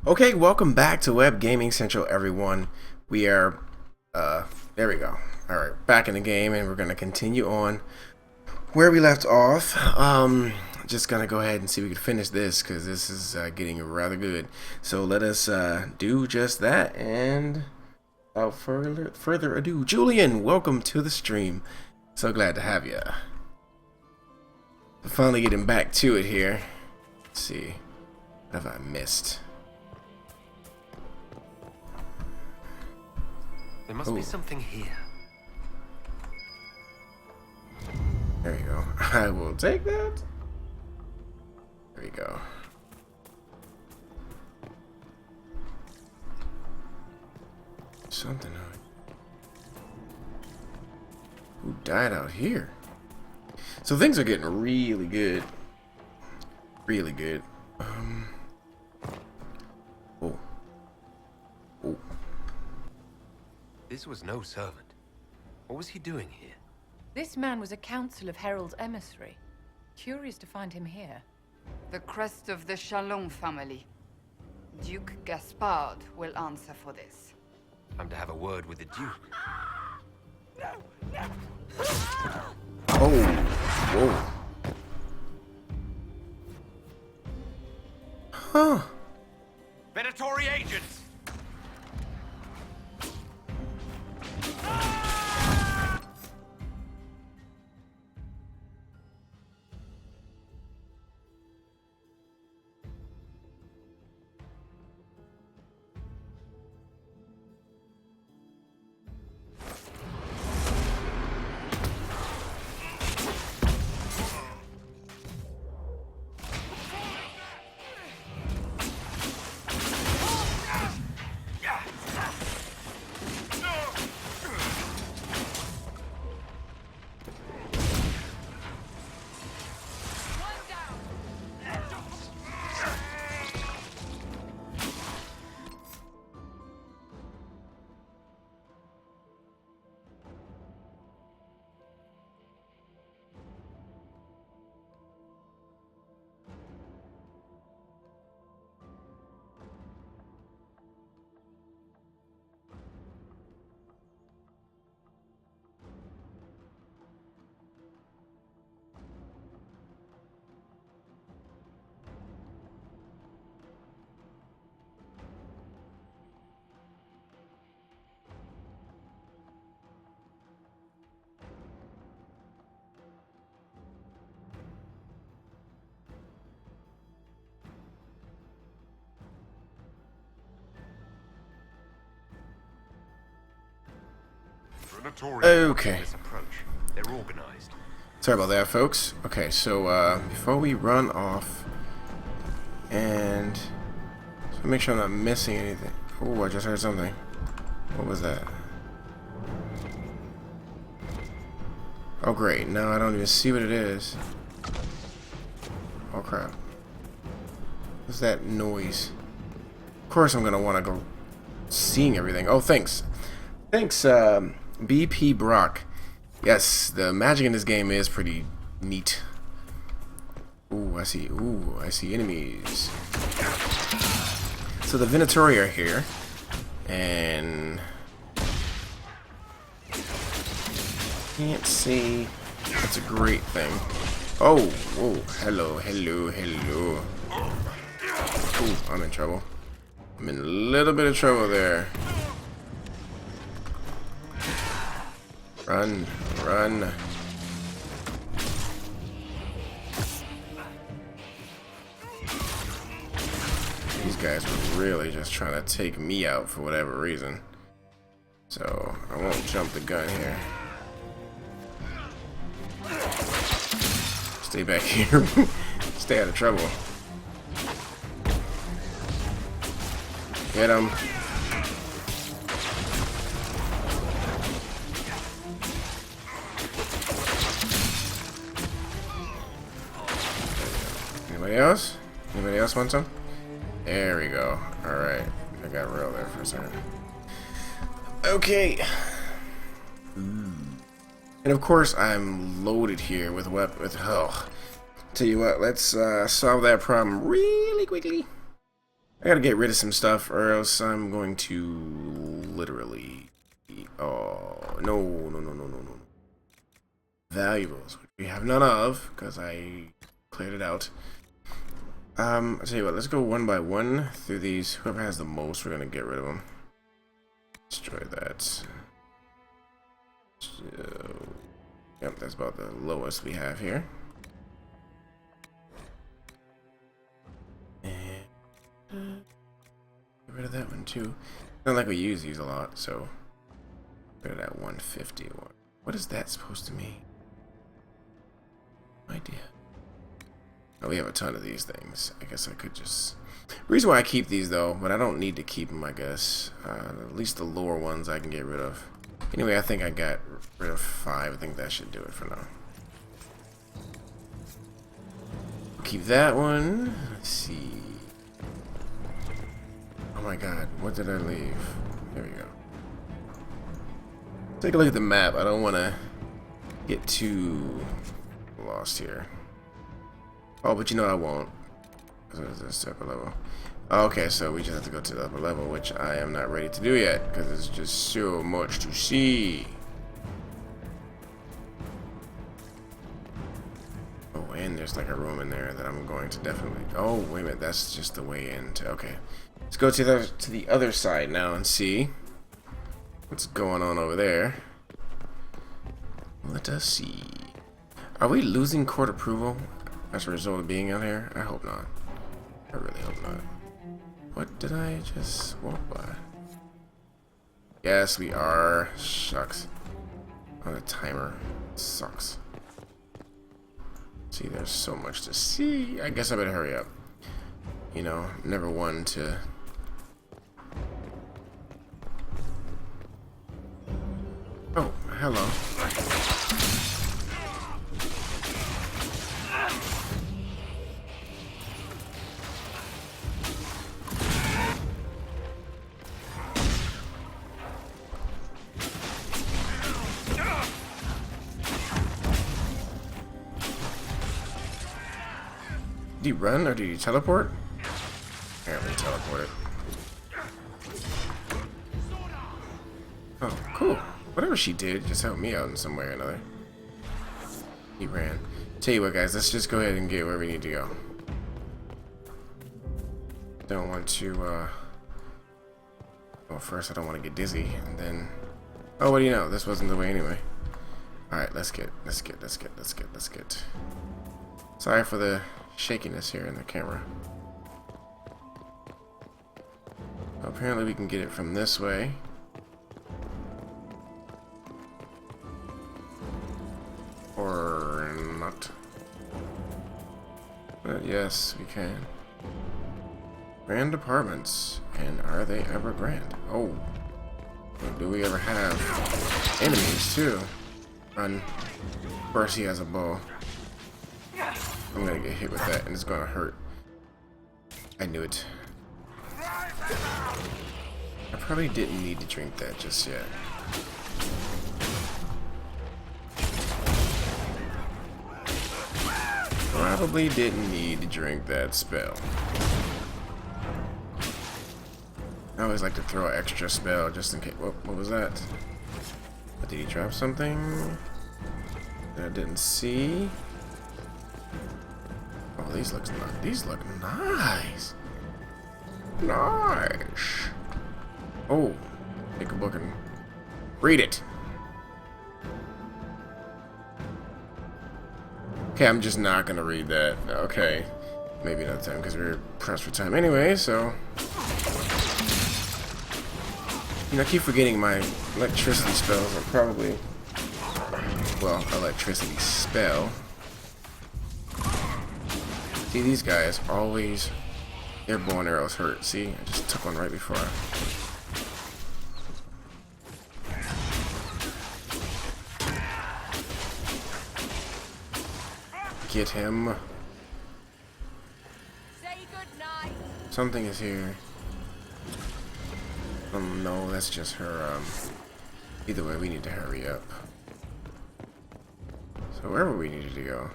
Okay, welcome back to Web Gaming Central, everyone. We are, there we go. Alright, back in the game, and we're going to continue on where we left off. Just going to go ahead and see if we can finish this, because this is getting rather good. So let us do just that, and without further ado, Julian, welcome to the stream. So glad to have you. Finally getting back to it here. Let's see. What have I missed? There must be something here. There you go. I will take that. There you go. Something out. Who died out here? So things are getting really good. Really good. Oh. Oh. This was no servant. What was he doing here? This man was a council of Herald's emissary. Curious to find him here. The crest of the Chalon family. Duke Gaspard will answer for this. I'm to have a word with the Duke. Oh. Whoa. Huh. Venatory agents! Okay. They're organized. Sorry about that, folks. Okay, so before we run off, and so make sure I'm not missing anything. Oh, I just heard something. What was that? Oh, great. Now I don't even see what it is. Oh, crap. What's that noise? Of course I'm going to want to go seeing everything. Oh, thanks. Thanks, BP Brock. Yes, the magic in this game is pretty neat. Ooh, I see. Ooh, I see enemies. So the Venatori are here, and can't see. That's a great thing. Oh, whoa, hello, hello, hello. Ooh, I'm in trouble. I'm in a little bit of trouble there. Run, run. These guys were really just trying to take me out for whatever reason. So, I won't jump the gun here. Stay back here. Stay out of trouble. Get him. Anybody else? Anybody else want some? There we go. Alright. I got real there for a second. Okay. And of course I'm loaded here with oh. Tell you what, let's solve that problem really quickly. I gotta get rid of some stuff, or else I'm going to literally. Oh no no no no no no! Valuables, which we have none of, because I cleared it out. I'll tell you what. Let's go one by one through these. Whoever has the most, we're gonna get rid of them. Destroy that. So, yep, that's about the lowest we have here. And get rid of that one too. Not like we use these a lot, so get rid of that 150 one. What is that supposed to mean? No idea. Oh, we have a ton of these things. I guess I could just. Reason why I keep these though, but I don't need to keep them. I guess at least the lower ones I can get rid of. Anyway, I think I got rid of 5. I think that should do it for now. Keep that one. Let's see. Oh my god, what did I leave? There we go. Take a look at the map. I don't want to get too lost here. Oh, but you know I won't. What is this upper level? Okay, so we just have to go to the upper level, which I am not ready to do yet because there's just so much to see. Oh, and there's like a room in there that I'm going to definitely. Oh, wait a minute, that's just the way into. Okay, let's go to the other side now and see what's going on over there. Let us see. Are we losing court approval as a result of being out here? I hope not. I really hope not. What did I just walk by? Yes, we are. Shucks. On a timer. Sucks. See, there's so much to see. I guess I better hurry up. You know, never one to. Oh, hello. Did you run or did you teleport? Apparently teleported. Oh, cool. Whatever she did just helped me out in some way or another. He ran. Tell you what, guys, let's just go ahead and get where we need to go. Don't want to, well, first I don't want to get dizzy, and then... Oh, what do you know? This wasn't the way anyway. Alright, let's get. Sorry for the shakiness here in the camera. Apparently we can get it from this way. Or not. But yes, we can. Grand apartments. And are they ever grand? Oh. Do we ever have enemies too? Of course he has a bow. I'm gonna get hit with that and it's gonna hurt. I knew it. I probably didn't need to drink that just yet. Probably didn't need to drink that spell. I always like to throw an extra spell just in case. What was that? Did he drop something that I didn't see? Oh, these look nice. Nice. Oh, take a book and read it. Okay, I'm just not gonna read that. Okay, maybe another time because we're pressed for time anyway. So, you know, I keep forgetting my electricity spells are probably, well, electricity spell. See, these guys always, their bow and arrows hurt. See, I just took one right before. Get him. Say goodnight. Something is here. No, that's just her. Either way, we need to hurry up. So wherever we needed to go.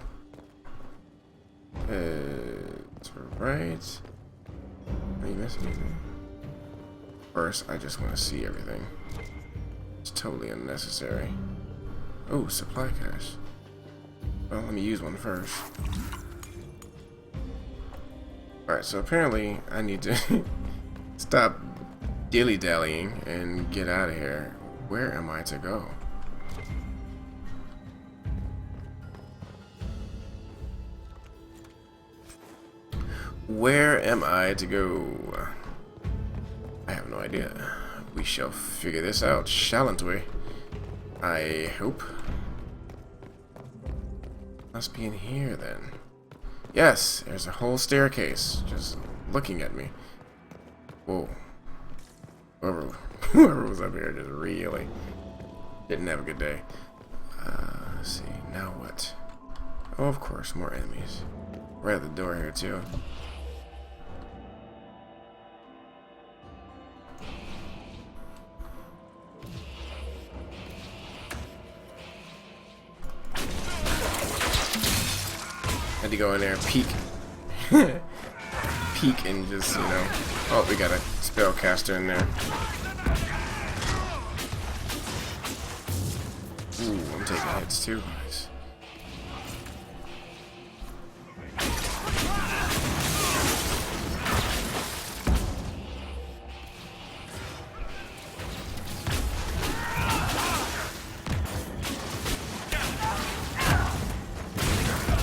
To right. Are you missing anything? First, I just want to see everything. It's totally unnecessary. Oh, supply cache. Well, let me use one first. Alright, so apparently I need to stop dilly-dallying and get out of here. Where am I to go? Where am I to go? I have no idea. We shall figure this out, shalln't we? I hope. Must be in here then. Yes, there's a whole staircase just looking at me. Whoa. Whoever was up here just really didn't have a good day. Let's see, now what? Oh, of course, more enemies. Right at the door here, too. Had to go in there and peek. Peek and just, you know. Oh, we got a spellcaster in there. Ooh, I'm taking hits too. Nice.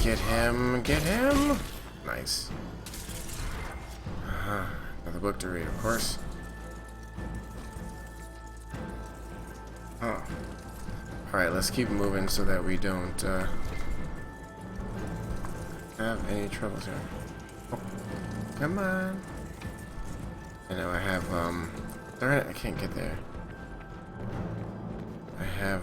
Get him, get him. Nice. Another book to read, of course. Oh. Alright, let's keep moving so that we don't have any troubles here. Oh, come on. I know I have, darn it, I can't get there. I have,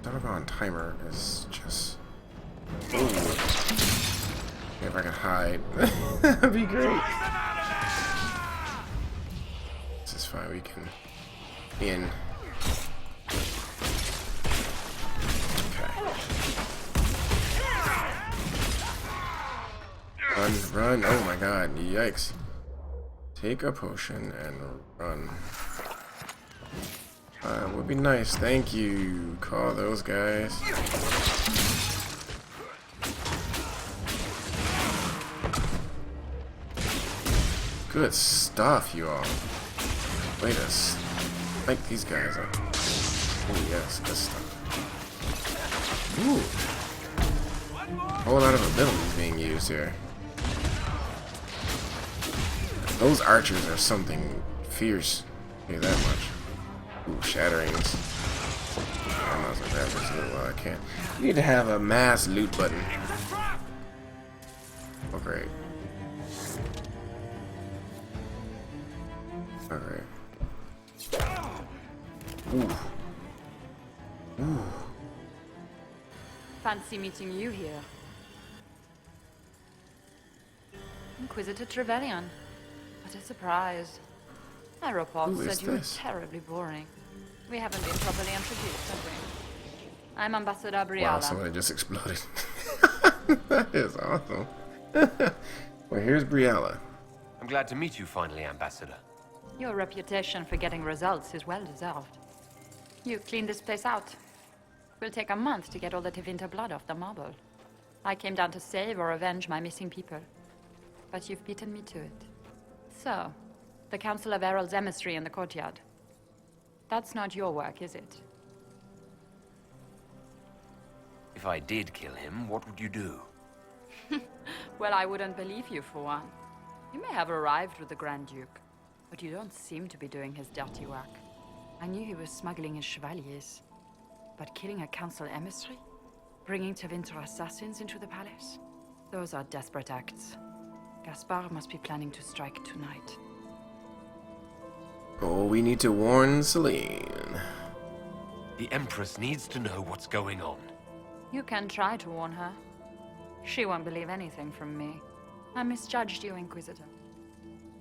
doggone timer is just... Ooh. If I can hide, that'd be great. This is fine, we can be in. Okay. Run, oh my god, yikes. Take a potion and run. Would be nice, thank you. Call those guys. Good stuff, you all. Wait a like these guys up. Oh yes, good stuff. Ooh. A whole lot of abilities being used here. Those archers are something fierce. Hear that much. Ooh, shatterings. I might as well grab this loot while I can. You need to have a mass loot button. Oh great. Alright. Ooh. Ooh. Fancy meeting you here. Inquisitor Trevelyan. What a surprise. My report Who is said you were this? terribly boring. We haven't been properly introduced, have we? I'm Ambassador Briala. Wow, somebody just exploded. That is awesome. Well, here's Briala. I'm glad to meet you finally, Ambassador. Your reputation for getting results is well deserved. You cleaned this place out. It will take a month to get all the Tevinter blood off the marble. I came down to save or avenge my missing people. But you've beaten me to it. So, the Council of Herald's emissary in the courtyard. That's not your work, is it? If I did kill him, what would you do? Well, I wouldn't believe you for one. You may have arrived with the Grand Duke, but you don't seem to be doing his dirty work. I knew he was smuggling his chevaliers. But killing a council emissary? Bringing Tevinter assassins into the palace? Those are desperate acts. Gaspard must be planning to strike tonight. Oh, we need to warn Celine. The Empress needs to know what's going on. You can try to warn her. She won't believe anything from me. I misjudged you, Inquisitor.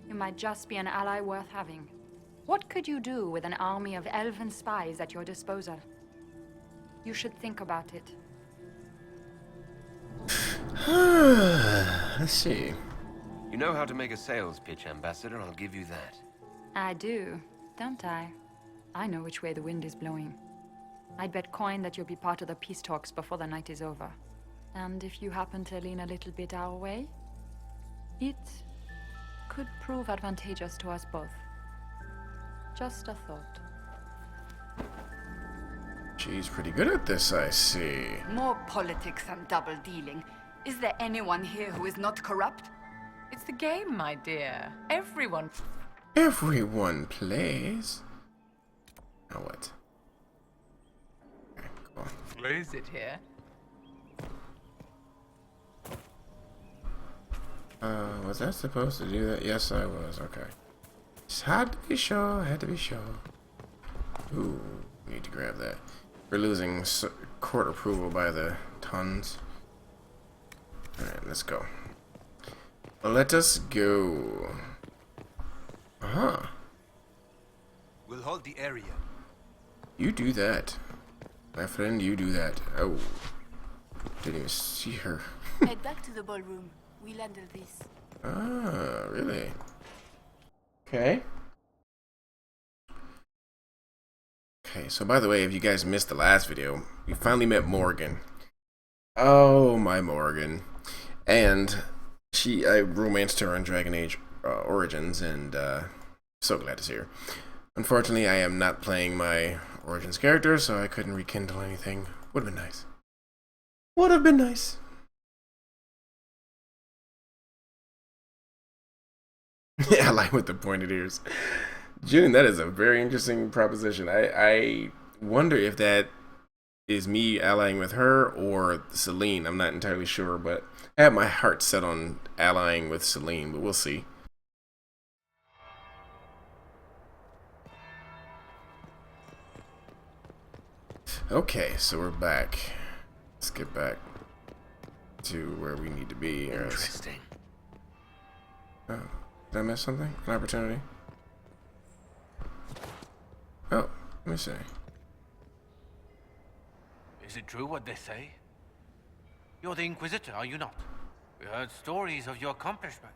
You might just be an ally worth having. What could you do with an army of elven spies at your disposal? You should think about it. Let's see. You know how to make a sales pitch, Ambassador. I'll give you that. I do, don't I? I know which way the wind is blowing. I'd bet coin that you'll be part of the peace talks before the night is over. And if you happen to lean a little bit our way, it could prove advantageous to us both. Just a thought. She's pretty good at this, I see. More politics and double dealing. Is there anyone here who is not corrupt? It's the game, my dear. Everyone. Everyone plays. Now what? Okay, cool. Is it here? Was I supposed to do that? Yes, I was. Okay. Just had to be sure. Had to be sure. Ooh, need to grab that. We're losing court approval by the tons. Alright, let's go. Let us go. Uh-huh. We'll hold the area. You do that. My friend, you do that. Oh. Didn't even see her. Head back to the ballroom. We'll handle this. Ah, really? Okay. Okay, so by the way, if you guys missed the last video, we finally met Morgan. Oh, my Morgan. And I romanced her on Dragon Age Origins, and so glad to see her. Unfortunately, I am not playing my Origins character, so I couldn't rekindle anything. Would have been nice. Would have been nice. Yeah, I like with the pointed ears. June, that is a very interesting proposition. I wonder if that is me allying with her or Celine. I'm not entirely sure, but I have my heart set on allying with Celine, but we'll see. Okay, so we're back. Let's get back to where we need to be. Interesting. Oh, did I miss something? An opportunity? Oh, let me see. Is it true what they say? You're the Inquisitor, are you not? We heard stories of your accomplishments.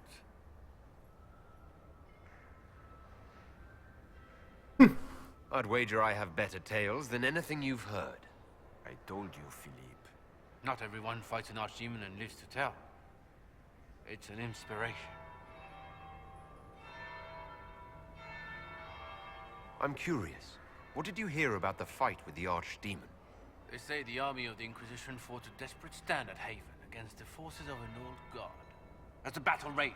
I'd wager I have better tales than anything you've heard. I told you, Philippe. Not everyone fights an archdemon and lives to tell. It's an inspiration. I'm curious. What did you hear about the fight with the Archdemon? They say the army of the Inquisition fought a desperate stand at Haven against the forces of an old god. As the battle raged,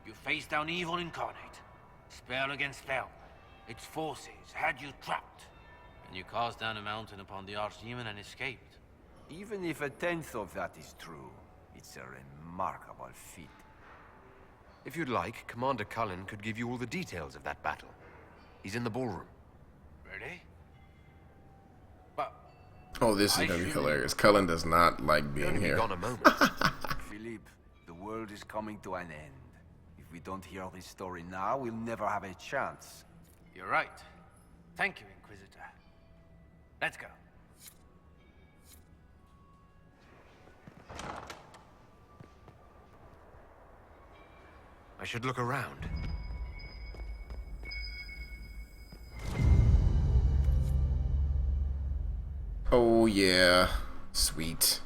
you faced down evil incarnate. Spell against spell. Its forces had you trapped. And you cast down a mountain upon the Archdemon and escaped. Even if a tenth of that is true, it's a remarkable feat. If you'd like, Commander Cullen could give you all the details of that battle. He's in the ballroom. Really? But Oh, this is gonna be hilarious. Cullen does not like being Be here. gone a moment. Philippe, the world is coming to an end. If we don't hear this story now, we'll never have a chance. you're right. Thank you, Inquisitor. Let's go. I should look around. Oh yeah, sweet.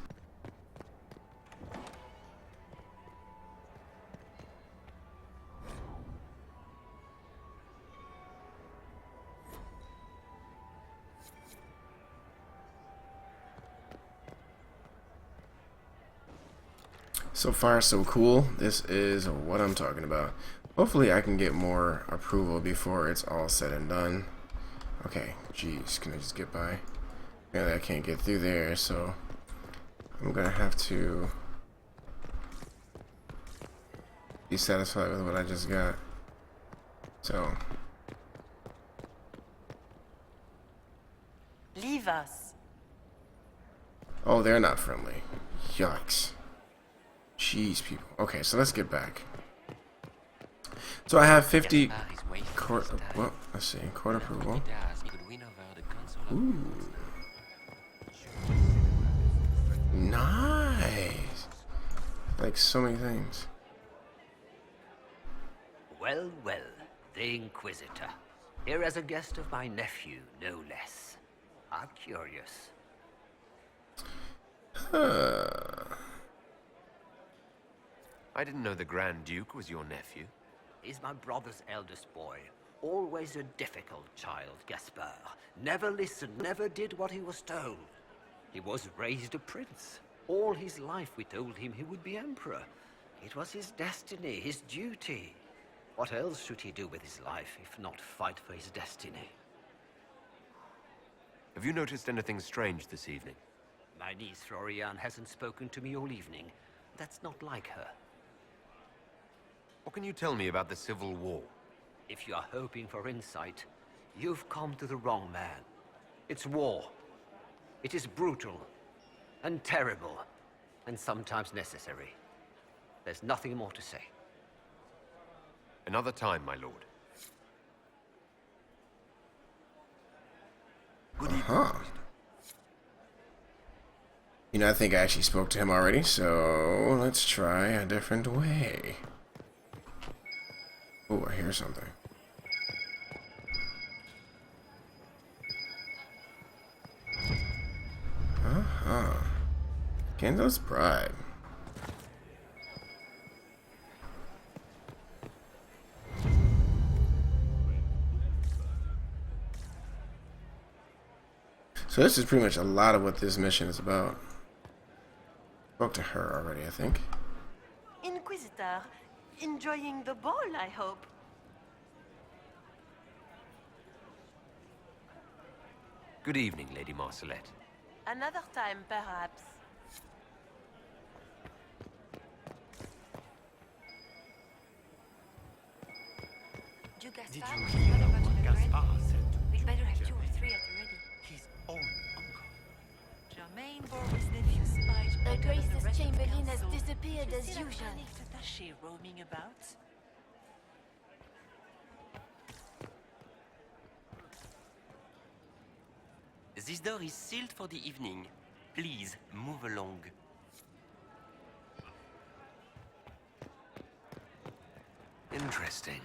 So far, so cool. This is what I'm talking about. Hopefully, I can get more approval before it's all said and done. Okay, jeez, can I just get by? Apparently I can't get through there, so I'm gonna have to be satisfied with what I just got. So, Leave us. oh, they're not friendly. Yikes. Jeez, people. Okay, so let's get back. So I have 50 court. Well, let's see, court approval. Ooh. Nice. like so many things. Well, well, the Inquisitor. Here as a guest of my nephew, no less. How curious. I didn't know the Grand Duke was your nephew. He's my brother's eldest boy. Always a difficult child, Gaspard. Never listened, never did what he was told. He was raised a prince. All his life we told him he would be emperor. It was his destiny, his duty. What else should he do with his life, if not fight for his destiny? Have you noticed anything strange this evening? My niece Florian hasn't spoken to me all evening. That's not like her. What can you tell me about the Civil War? If you are hoping for insight, you've come to the wrong man. It's war. It is brutal, and terrible, and sometimes necessary. There's nothing more to say. Another time, my lord. You know, I think I actually spoke to him already, so let's try a different way. Oh, I hear something. Kenzo's Pride. So this is pretty much a lot of what this mission is about. Spoke to her already, I think. Inquisitor, enjoying the ball, I hope. Good evening, Lady Marcelette. Another time, perhaps. Did you hear what Gaspard said to We'd better have 2 or Germain? 3 at the ready. His own uncle. Germain bore his nephew's spite The better than the gracious rest of Chamberlain has council. disappeared You as see that usual. panicked attaché roaming about? This door is sealed for the evening. Please, move along. Interesting.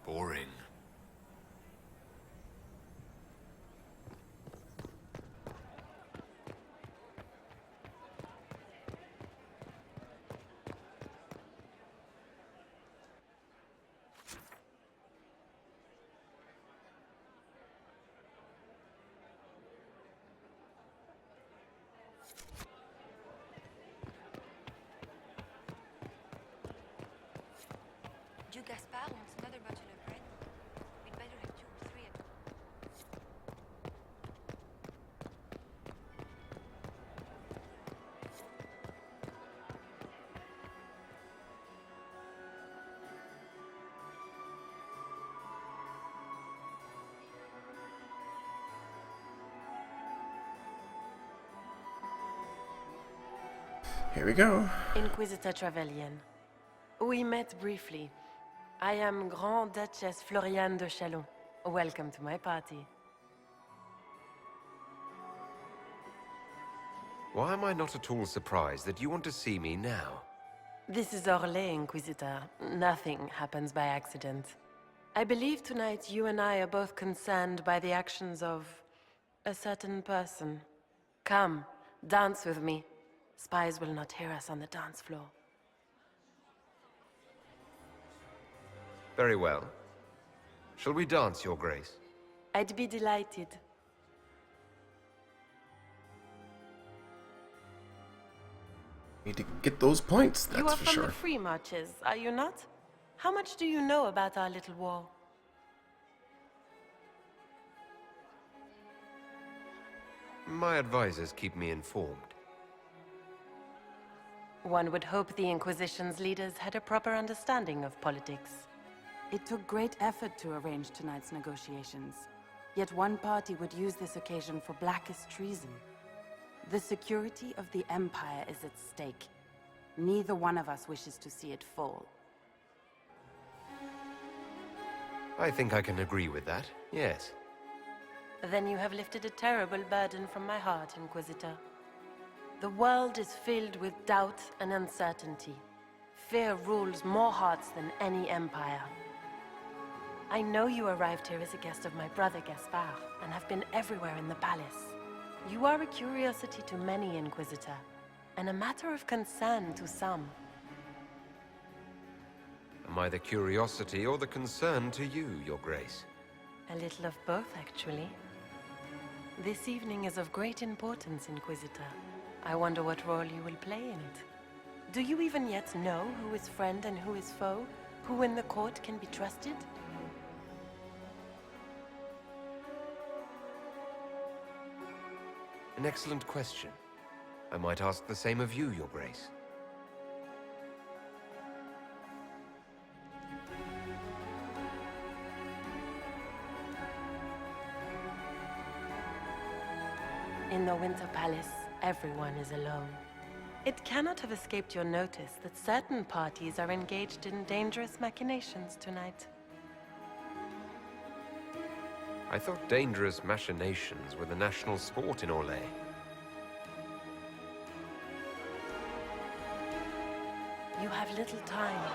Boring. Duke Gaspard wants another bottle of red. We'd better have 2 or 3 at Here we go. Inquisitor Trevelyan. We met briefly. I am Grand Duchess Floriane de Chalon. Welcome to my party. Why am I not at all surprised that you want to see me now? This is Orlais, Inquisitor. Nothing happens by accident. I believe tonight you and I are both concerned by the actions of a certain person. Come, dance with me. Spies will not hear us on the dance floor. Very well. Shall we dance, Your Grace? I'd be delighted. Need to get those points, You that's are for from sure. the Free Marches, are you not? How much do you know about our little war? My advisors keep me informed. One would hope the Inquisition's leaders had a proper understanding of politics. It took great effort to arrange tonight's negotiations. Yet one party would use this occasion for blackest treason. The security of the Empire is at stake. Neither one of us wishes to see it fall. I think I can agree with that, yes. Then you have lifted a terrible burden from my heart, Inquisitor. The world is filled with doubt and uncertainty. Fear rules more hearts than any empire. I know you arrived here as a guest of my brother Gaspard, and have been everywhere in the palace. You are a curiosity to many, Inquisitor, and a matter of concern to some. Am I the curiosity or the concern to you, Your Grace? A little of both, actually. This evening is of great importance, Inquisitor. I wonder what role you will play in it. Do you even yet know who is friend and who is foe? Who in the court can be trusted? An excellent question. I might ask the same of you, Your Grace. In the Winter Palace, everyone is alone. It cannot have escaped your notice that certain parties are engaged in dangerous machinations tonight. I thought dangerous machinations were the national sport in Orlais. You have little time.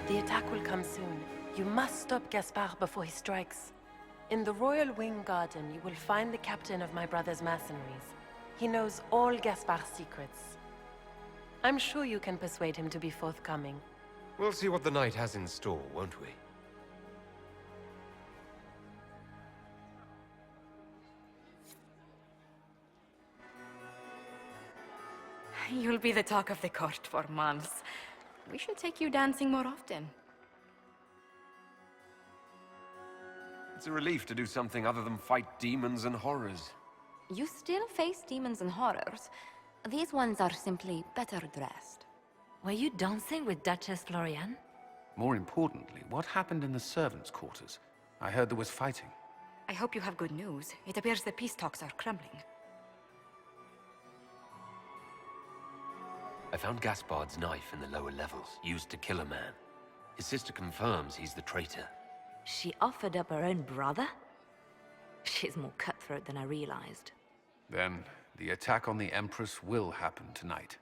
The attack will come soon. You must stop Gaspard before he strikes. In the Royal Wing Garden, you will find the captain of my brother's mercenaries. He knows all Gaspard's secrets. I'm sure you can persuade him to be forthcoming. We'll see what the night has in store, won't we? You'll be the talk of the court for months. We should take you dancing more often. It's a relief to do something other than fight demons and horrors. You still face demons and horrors. These ones are simply better dressed. Were you dancing with Duchess Florian? More importantly, what happened in the servants' quarters? I heard there was fighting. I hope you have good news. It appears the peace talks are crumbling. I found Gaspard's knife in the lower levels, used to kill a man. His sister confirms he's the traitor. She offered up her own brother? She's more cutthroat than I realized. Then, the attack on the Empress will happen tonight.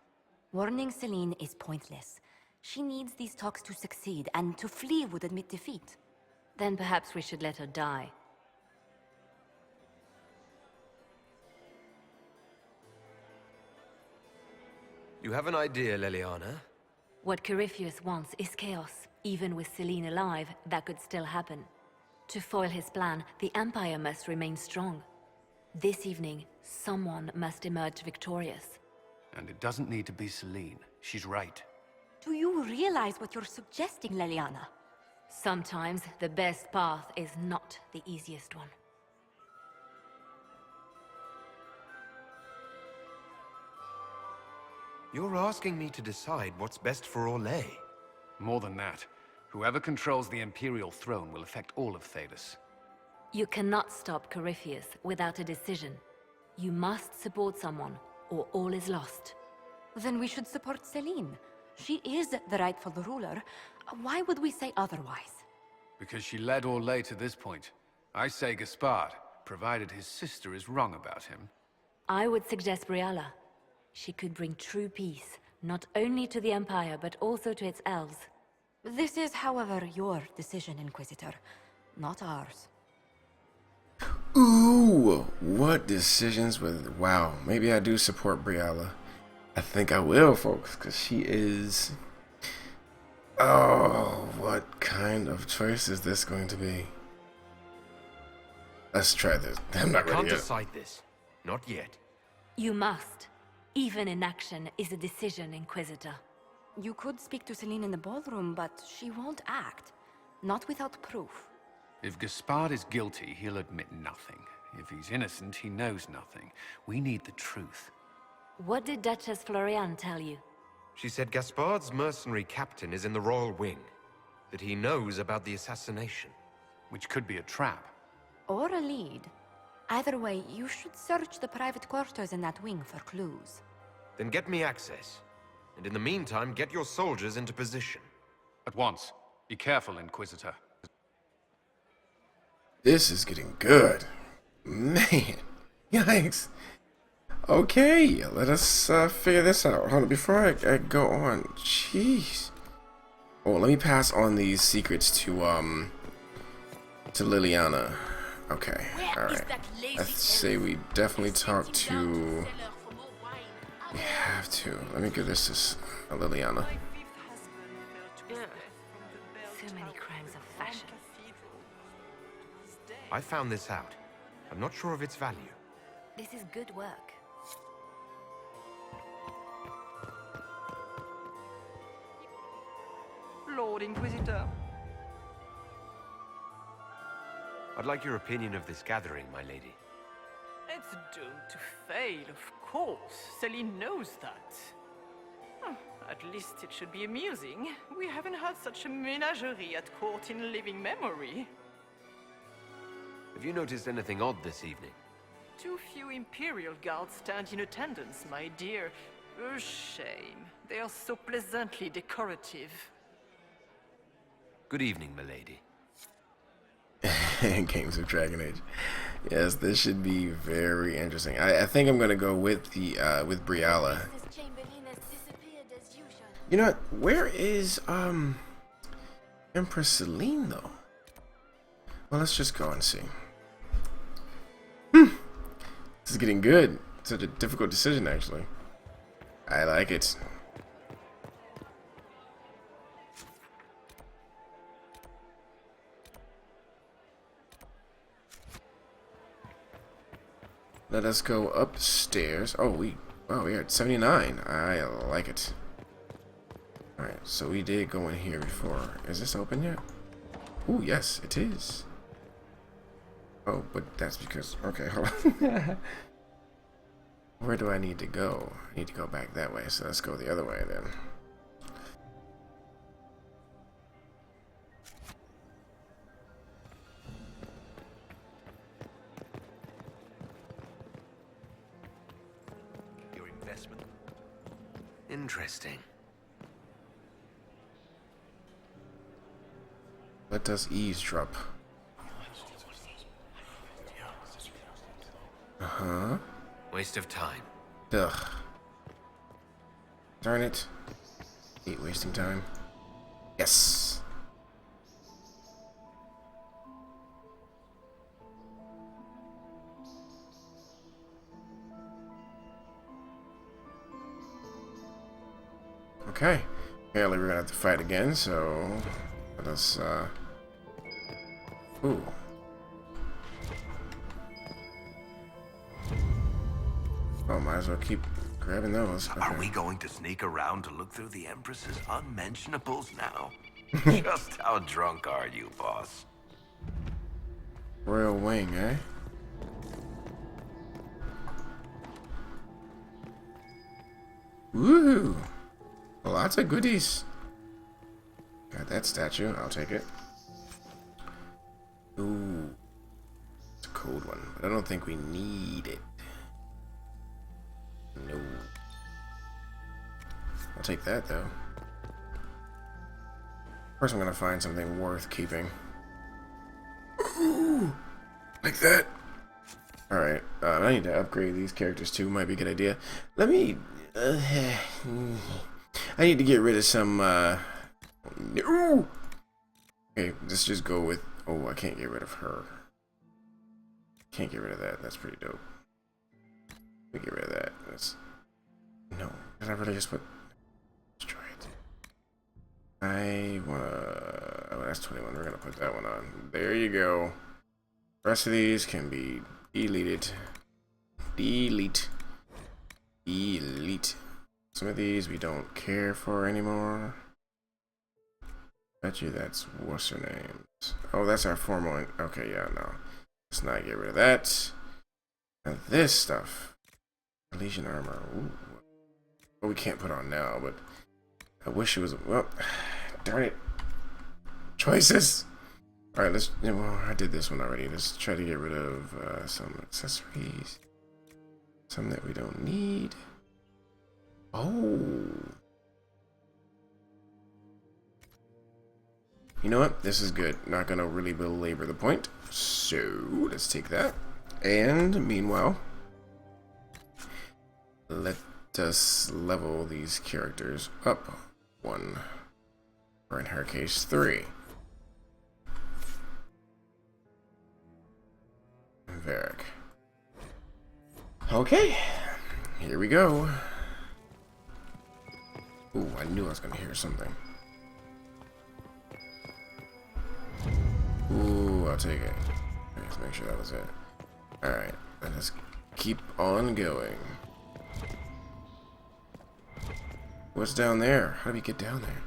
Warning Celine is pointless. She needs these talks to succeed, and to flee would admit defeat. Then perhaps we should let her die. You have an idea, Leliana? What Corypheus wants is chaos. Even with Celine alive, that could still happen. To foil his plan, the Empire must remain strong. This evening, someone must emerge victorious. And it doesn't need to be Celine. She's right. Do you realize what you're suggesting, Leliana? Sometimes the best path is not the easiest one. You're asking me to decide what's best for Orlais. More than that, whoever controls the Imperial throne will affect all of Thedas. You cannot stop Corypheus without a decision. You must support someone, or all is lost. Then we should support Celine. She is the rightful ruler. Why would we say otherwise? Because she led Orlais to this point. I say Gaspard, provided his sister is wrong about him. I would suggest Briala. She could bring true peace, not only to the Empire, but also to its elves. This is, however, your decision, Inquisitor, not ours. Ooh, what decisions with... Wow, maybe I do support Briala. I think I will, folks, because she is... Oh, what kind of choice is this going to be? Let's try this. I'm not ready I can't yet. decide this. Not yet. You must. Even inaction is a decision, Inquisitor. You could speak to Celine in the ballroom, but she won't act. Not without proof. If Gaspard is guilty, he'll admit nothing. If he's innocent, he knows nothing. We need the truth. What did Duchess Florian tell you? She said Gaspard's mercenary captain is in the Royal Wing. That he knows about the assassination. Which could be a trap. Or a lead. Either way, you should search the private quarters in that wing for clues. Then get me access. And in the meantime, get your soldiers into position. At once. Be careful, Inquisitor. This is getting good. Man. Yikes. Okay, let us figure this out. Hold on, before I go on. Jeez. Oh, let me pass on these secrets to Liliana. Okay, alright. I'd say we definitely talk to... We have to. Let me give this to Liliana. So many crimes of fashion. I found this out. I'm not sure of its value. This is good work. Lord Inquisitor. I'd like your opinion of this gathering, my lady. It's doomed to fail, of course. Celine knows that. At least it should be amusing. We haven't had such a menagerie at court in living memory. Have you noticed anything odd this evening? Too few Imperial guards stand in attendance, my dear. A shame. They are so pleasantly decorative. Good evening, milady. Games of Dragon Age. Yes, this should be very interesting. I think I'm gonna go with the with Briala. You know what? Where is Empress Celine though? Well, let's just go and see. This is getting good. Such a difficult decision, actually. I like it. Let us go upstairs. Oh, we are at 79. I like it. Alright, so we did go in here before. Is this open yet? Oh, yes, it is. Oh, but that's because... Okay, hold on. Where do I need to go? I need to go back that way, so let's go the other way then. Your investment. Interesting. Let us eavesdrop. Uh-huh. Waste of time. Ugh. Darn it. Hate wasting time. Yes. Okay. Apparently we're gonna have to fight again, so let us ooh. Oh, might as well keep grabbing those. Okay. Are we going to sneak around to look through the Empress's unmentionables now? Just how drunk are you, boss? Royal Wing, eh? Woohoo! Lots of goodies. Got that statue. I'll take it. Ooh. It's a cold one, but I don't think we need it. No. I'll take that, though. First, I'm gonna find something worth keeping. Ooh! Like that! Alright, I need to upgrade these characters, too. Might be a good idea. Let me... I need to get rid of some, Ooh! Okay, let's just go with... Oh, I can't get rid of her. Can't get rid of that. That's pretty dope. Let me get rid of that. That's... No. Did I really just put... Destroy it. I wanna... Oh, that's 21. We're gonna put that one on. There you go. The rest of these can be deleted. Delete. Delete. Some of these we don't care for anymore. Bet you that's what's her name's. Oh, that's our formal. Okay, yeah, no. Let's not get rid of that. Now this stuff. Legion armor. Ooh. Well, we can't put on now, but I wish it was. Well, darn it. Choices. All right, let's. Well, I did this one already. Let's try to get rid of some accessories. Some that we don't need. Oh. You know what? This is good. Not gonna really belabor the point. So let's take that. And meanwhile, let us level these characters up 1, or in her case 3. Varric. Okay, here we go. Ooh, I knew I was gonna hear something. Ooh, I'll take it. Let's make sure that was it. Alright, let's keep on going. What's down there? How do we get down there?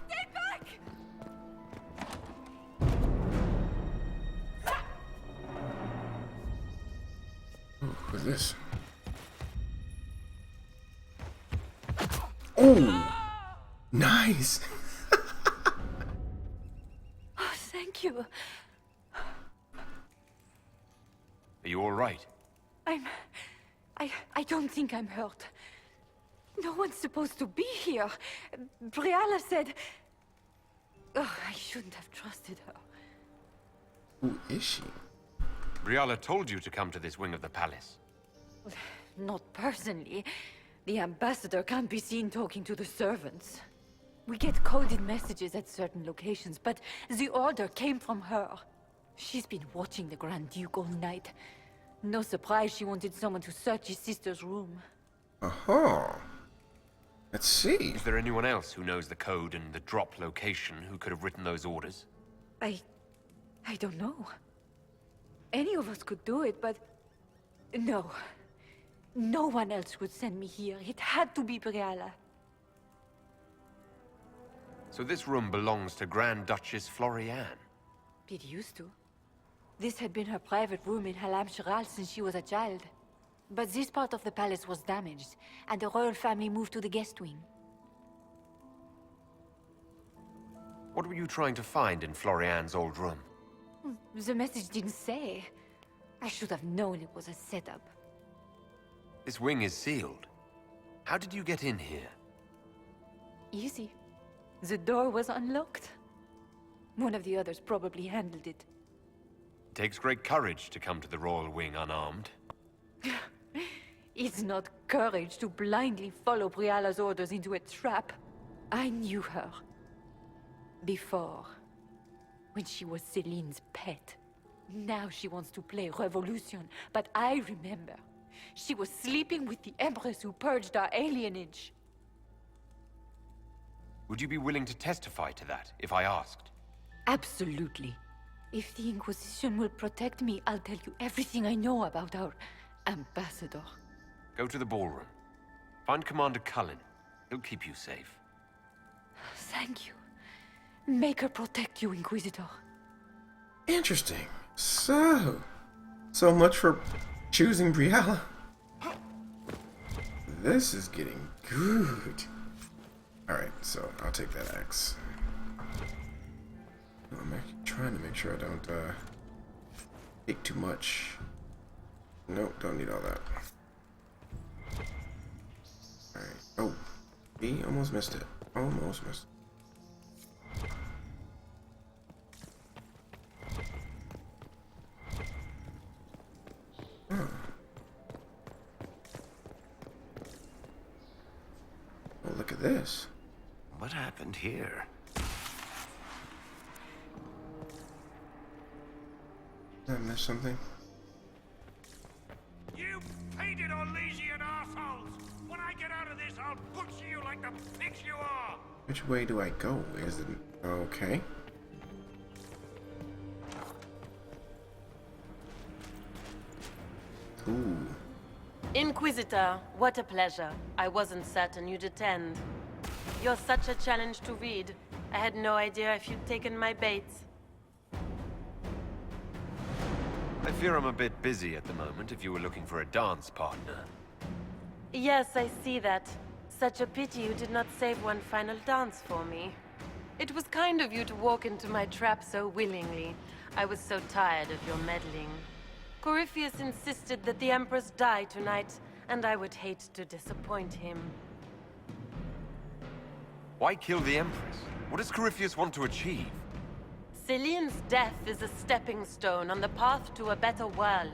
Stay back! Ooh, who's this? Ooh! Nice! Oh, thank you. Are you all right? I don't think I'm hurt. No one's supposed to be here. Briala said... Oh, I shouldn't have trusted her. Who is she? Briala told you to come to this wing of the palace. Not personally. The ambassador can't be seen talking to the servants. We get coded messages at certain locations, but the order came from her. She's been watching the Grand Duke all night. No surprise she wanted someone to search his sister's room. Uh-huh. Let's see. Is there anyone else who knows the code and the drop location who could have written those orders? I don't know. Any of us could do it, but... No. No one else would send me here. It had to be Briala. So this room belongs to Grand Duchess Florianne? It used to. This had been her private room in Halam Shiral since she was a child. But this part of the palace was damaged, and the royal family moved to the guest wing. What were you trying to find in Florianne's old room? The message didn't say. I should have known it was a setup. This wing is sealed. How did you get in here? Easy. The door was unlocked. One of the others probably handled it. It takes great courage to come to the royal wing unarmed. It's not courage to blindly follow Briala's orders into a trap. I knew her. Before. When she was Celine's pet. Now she wants to play revolution, but I remember. She was sleeping with the Empress who purged our alienage. Would you be willing to testify to that, if I asked? Absolutely. If the Inquisition will protect me, I'll tell you everything I know about our ambassador. Go to the ballroom. Find Commander Cullen. He'll keep you safe. Thank you. Make her protect you, Inquisitor. Interesting. So much for choosing Briala. This is getting good. Alright, so I'll take that axe. I'm trying to make sure I don't take too much. Nope, don't need all that. Alright. Oh, B, almost missed it. Almost missed it. Huh. Oh, look at this. What happened here? Did I miss something? You painted Orlesian assholes! When I get out of this, I'll butcher you like the pigs you are! Which way do I go? Is it okay? Ooh. Inquisitor, what a pleasure. I wasn't certain you'd attend. You're such a challenge to read. I had no idea if you'd taken my bait. I fear I'm a bit busy at the moment if you were looking for a dance partner. Yes, I see that. Such a pity you did not save one final dance for me. It was kind of you to walk into my trap so willingly. I was so tired of your meddling. Corypheus insisted that the Empress die tonight, and I would hate to disappoint him. Why kill the Empress? What does Corypheus want to achieve? Celine's death is a stepping stone on the path to a better world.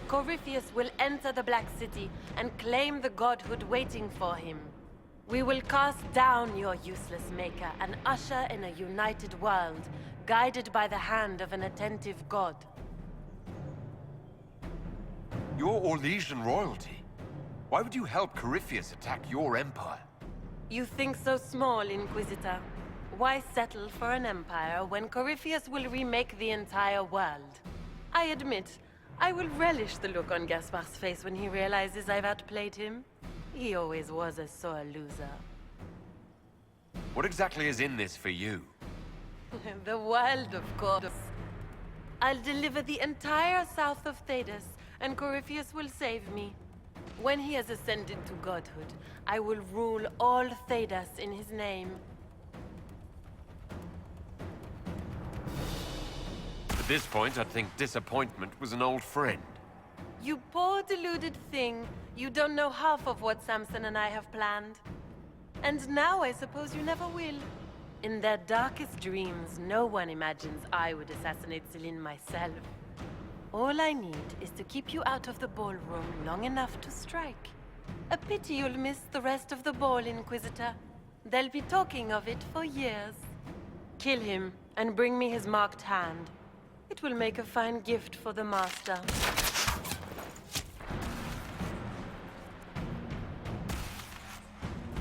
Corypheus will enter the Black City and claim the godhood waiting for him. We will cast down your useless maker and usher in a united world, guided by the hand of an attentive god. You're Orlesian royalty. Why would you help Corypheus attack your empire? You think so small, Inquisitor. Why settle for an empire when Corypheus will remake the entire world? I admit, I will relish the look on Gaspard's face when he realizes I've outplayed him. He always was a sore loser. What exactly is in this for you? The world, of course. I'll deliver the entire south of Thedas, and Corypheus will save me. When he has ascended to godhood, I will rule all Thedas in his name. At this point, I'd think disappointment was an old friend. You poor deluded thing. You don't know half of what Samson and I have planned. And now I suppose you never will. In their darkest dreams, no one imagines I would assassinate Celine myself. All I need is to keep you out of the ballroom long enough to strike. A pity you'll miss the rest of the ball, Inquisitor. They'll be talking of it for years. Kill him, and bring me his marked hand. It will make a fine gift for the Master.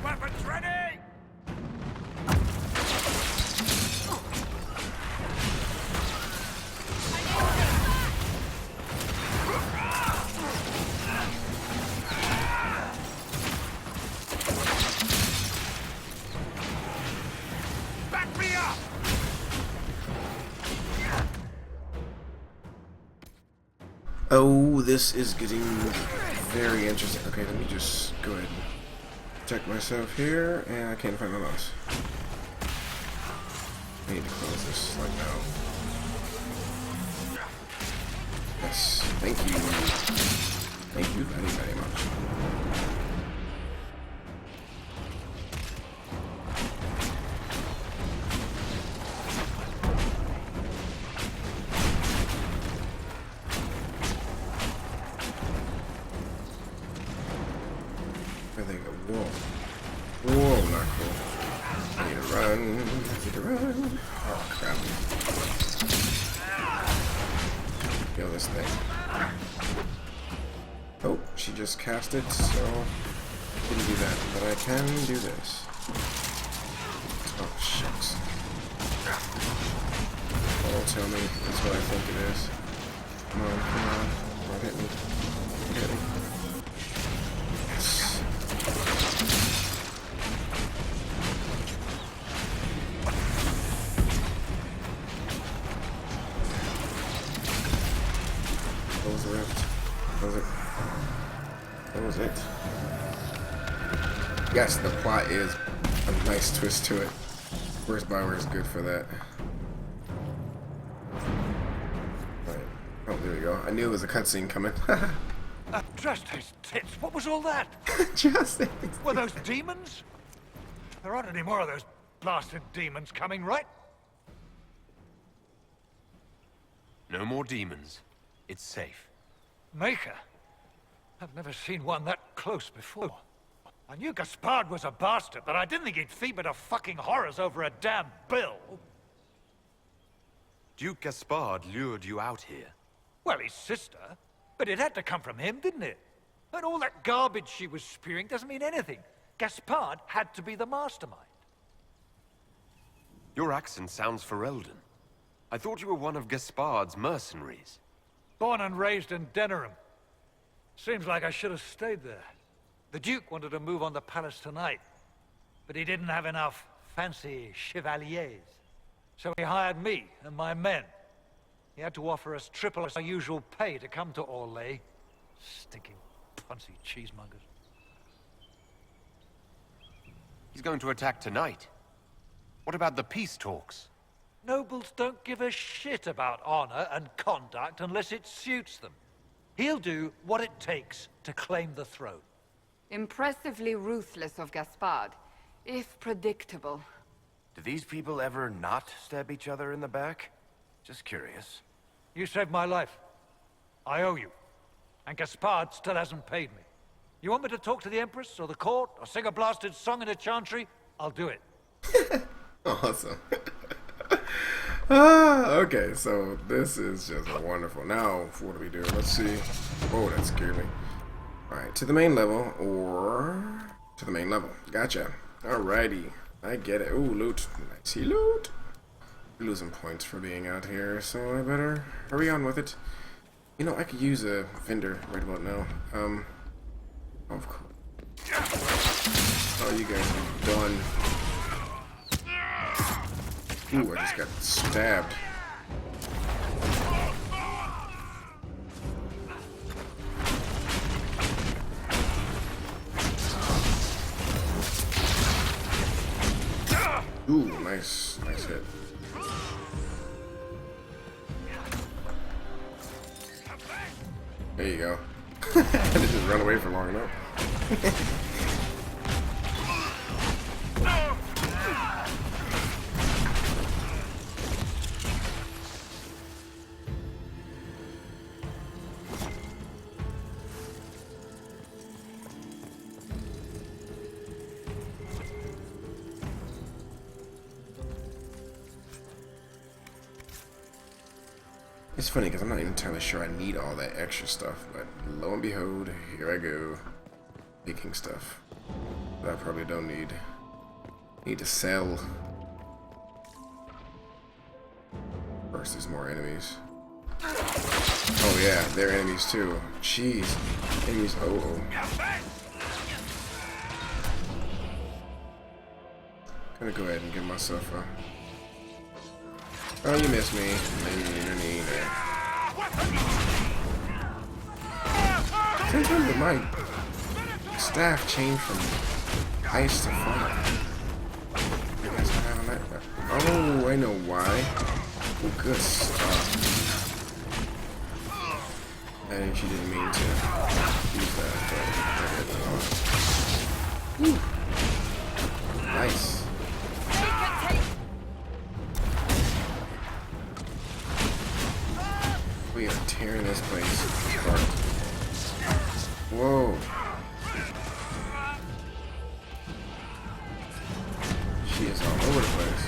Weapons ready! Back me up! Oh, this is getting very interesting. Okay, let me just go ahead and check myself here, and I can't find my mouse. I need to close this like now. Yes, thank you. Thank you very, very much. I think, whoa. Whoa, not cool. I need to run. I need to run. Oh, crap. Kill this thing. Oh, she just cast it, so I couldn't do that. But I can do this. Oh, shucks. Don't tell me that's what I think it is. Come on, come on. Come on, hit me. Hit me. Yes. Close the rift. Close it. Close it. Yes, the plot is a nice twist to it. Where's Bauer is good for that. Right. Oh, there we go. I knew it was a cutscene coming. Just his tits. What was all that? Just Were those demons? There aren't any more of those blasted demons coming, right? No more demons. It's safe. Maker? I've never seen one that close before. I knew Gaspard was a bastard, but I didn't think he'd feed me to fucking horrors over a damn bill. Duke Gaspard lured you out here. Well, his sister. But it had to come from him, didn't it? And all that garbage she was spewing doesn't mean anything. Gaspard had to be the mastermind. Your accent sounds Ferelden. I thought you were one of Gaspard's mercenaries. Born and raised in Denerim. Seems like I should have stayed there. The Duke wanted to move on the palace tonight, but he didn't have enough fancy chevaliers. So he hired me and my men. He had to offer us triple our usual pay to come to Orlais. Stinking, punsy cheesemongers. He's going to attack tonight. What about the peace talks? Nobles don't give a shit about honor and conduct unless it suits them. He'll do what it takes to claim the throne. Impressively ruthless of Gaspard. if predictable. Do these people ever not stab each other in the back? Just curious. You saved my life. I owe you. And Gaspard still hasn't paid me. You want me to talk to the Empress, or the court, or sing a blasted song in a chantry? I'll do it. Awesome. Okay, so this is just wonderful. Now, what do we do? Let's see. Oh, that scared me. Alright, to the main level, or to the main level. Gotcha. Alrighty. I get it. Ooh, loot. Nice loot. We're losing points for being out here, so I better hurry on with it. You know, I could use a vendor right about now. Of course. Oh, you guys are done. Ooh, I just got stabbed. Ooh, nice hit. There you go. I didn't just run away for long enough. It's funny because I'm not even entirely sure I need all that extra stuff, but lo and behold, here I go, picking stuff that I probably don't need. Need to sell. First, there's more enemies. Oh yeah, they're enemies too. Jeez, enemies. Oh. Gonna go ahead and give myself a. Oh, you missed me. Sometimes my staff changed from ice to fire. You guys not having that? Oh, I know why. Oh, good stuff. I think she didn't mean to use that, but I did. Nice. We are tearing this place apart. Whoa. She is all over the place.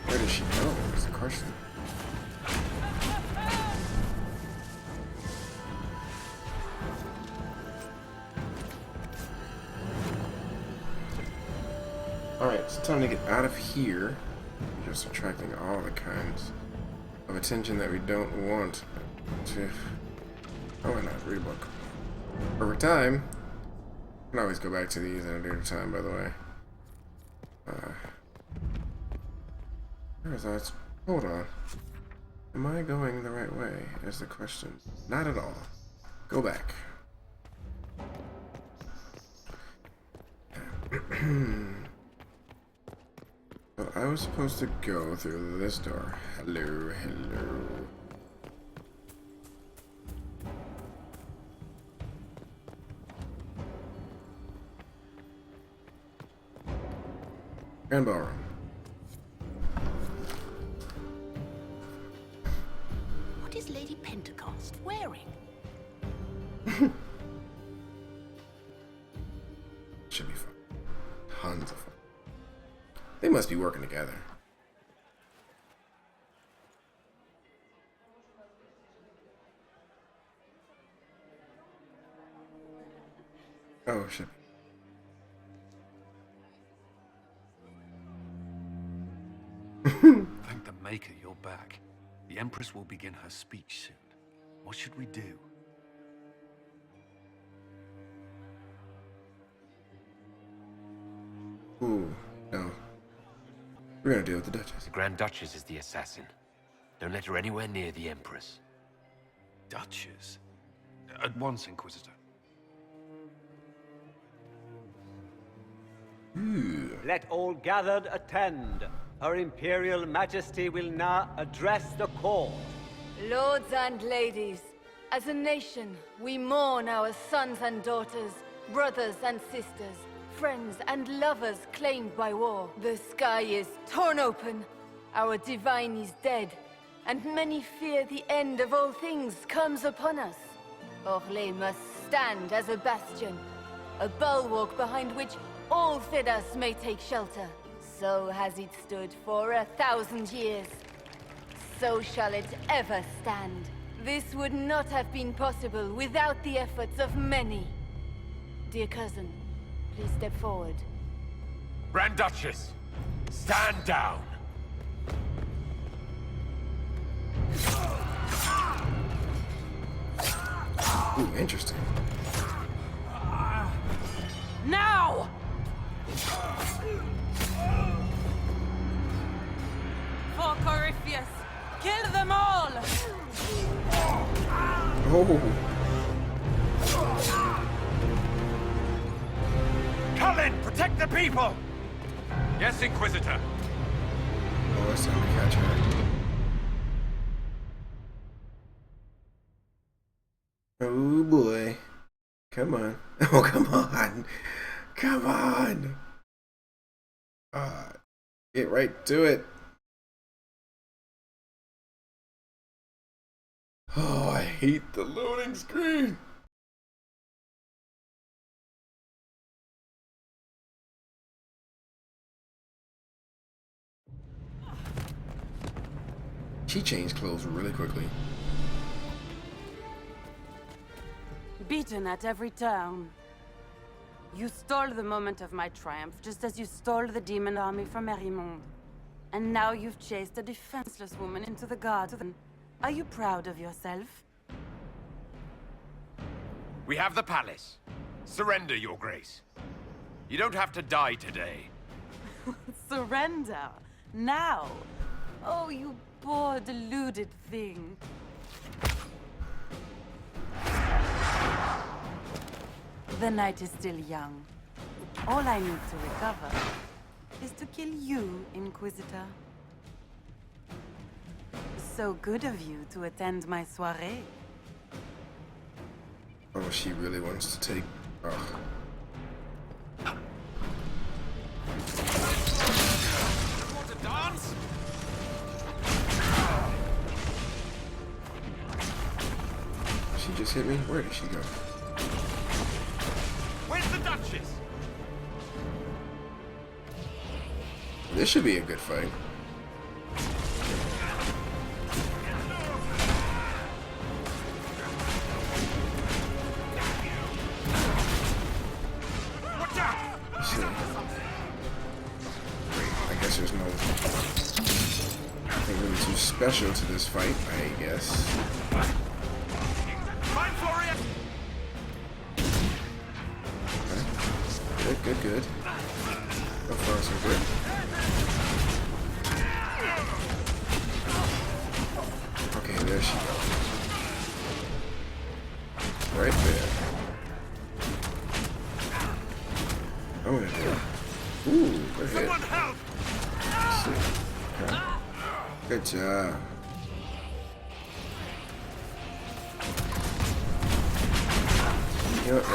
Where does she go? Is the question. Alright, it's time to get out of here. Just attracting all the kinds of attention that we don't want to. Oh, why not? Read a book. Over time. I can always go back to these at a later time, by the way. Where is that? Hold on. Am I going the right way? Is the question. Not at all. Go back. Well, I was supposed to go through this door. Hello, hello. Grand ballroom. What is Lady Pentecost wearing? Should be fun. Tons of fun. They must be working together. Oh, shit. Thank the Maker you're back. The Empress will begin her speech soon. What should we do? Ooh, no. We're gonna deal with the Duchess. The Grand Duchess is the assassin. Don't let her anywhere near the Empress. Duchess? At once, Inquisitor. Let all gathered attend. Her Imperial Majesty will now address the court. Lords and ladies, as a nation, we mourn our sons and daughters, brothers and sisters, friends, and lovers claimed by war. The sky is torn open. Our divine is dead. And many fear the end of all things comes upon us. Orlais must stand as a bastion, a bulwark behind which all Thedas may take shelter. So has it stood for 1,000 years. So shall it ever stand. This would not have been possible without the efforts of many. Dear cousin, please step forward. Grand Duchess, stand down. Ooh, interesting. Now! For Corypheus, kill them all! Oh. Cullen, protect the people! Yes, Inquisitor. Oh, it's time to catch her. Oh boy. Come on. Oh, come on. Come on. Get right to it. Oh, I hate the loading screen. She changed clothes really quickly. Beaten at every turn. You stole the moment of my triumph, just as you stole the demon army from Merimonde. And now you've chased a defenseless woman into the garden. Are you proud of yourself? We have the palace. Surrender, Your Grace. You don't have to die today. Surrender? Now? Oh, you poor, deluded thing. The night is still young. All I need to recover is to kill you, Inquisitor. So good of you to attend my soirée. Oh, she really wants to take... Oh. Want to dance? She just hit me? Where did she go? Where's the Duchess? This should be a good fight. Watch out! I guess there's nothing really too special to this fight, I guess. Fine, Florian! Okay. Good, good. So far, so good. Okay, there she goes. Right there. Oh, yeah. Ooh, good hit. Someone help! Okay. Good job. You know what,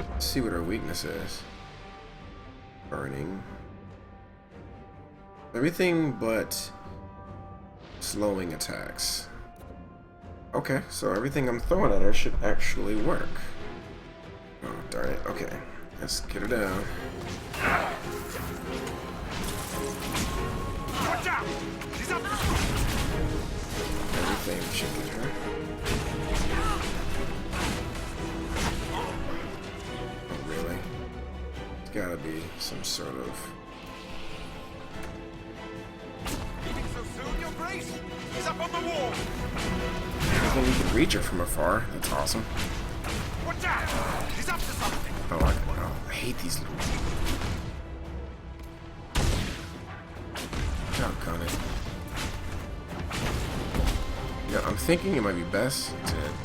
let's see what her weakness is. Burning. Everything but slowing attacks. Okay, so everything I'm throwing at her should actually work. Oh, darn it. Okay, let's get her down. Watch out! She's up! Everything should get her. Oh, really? It's gotta be some sort of... Leaving so soon, Your Grace? He's up on the wall! I think we can reach her from afar. That's awesome. Watch out! He's up to something! Oh, I hate these little... Doggone it. Yeah, I'm thinking it might be best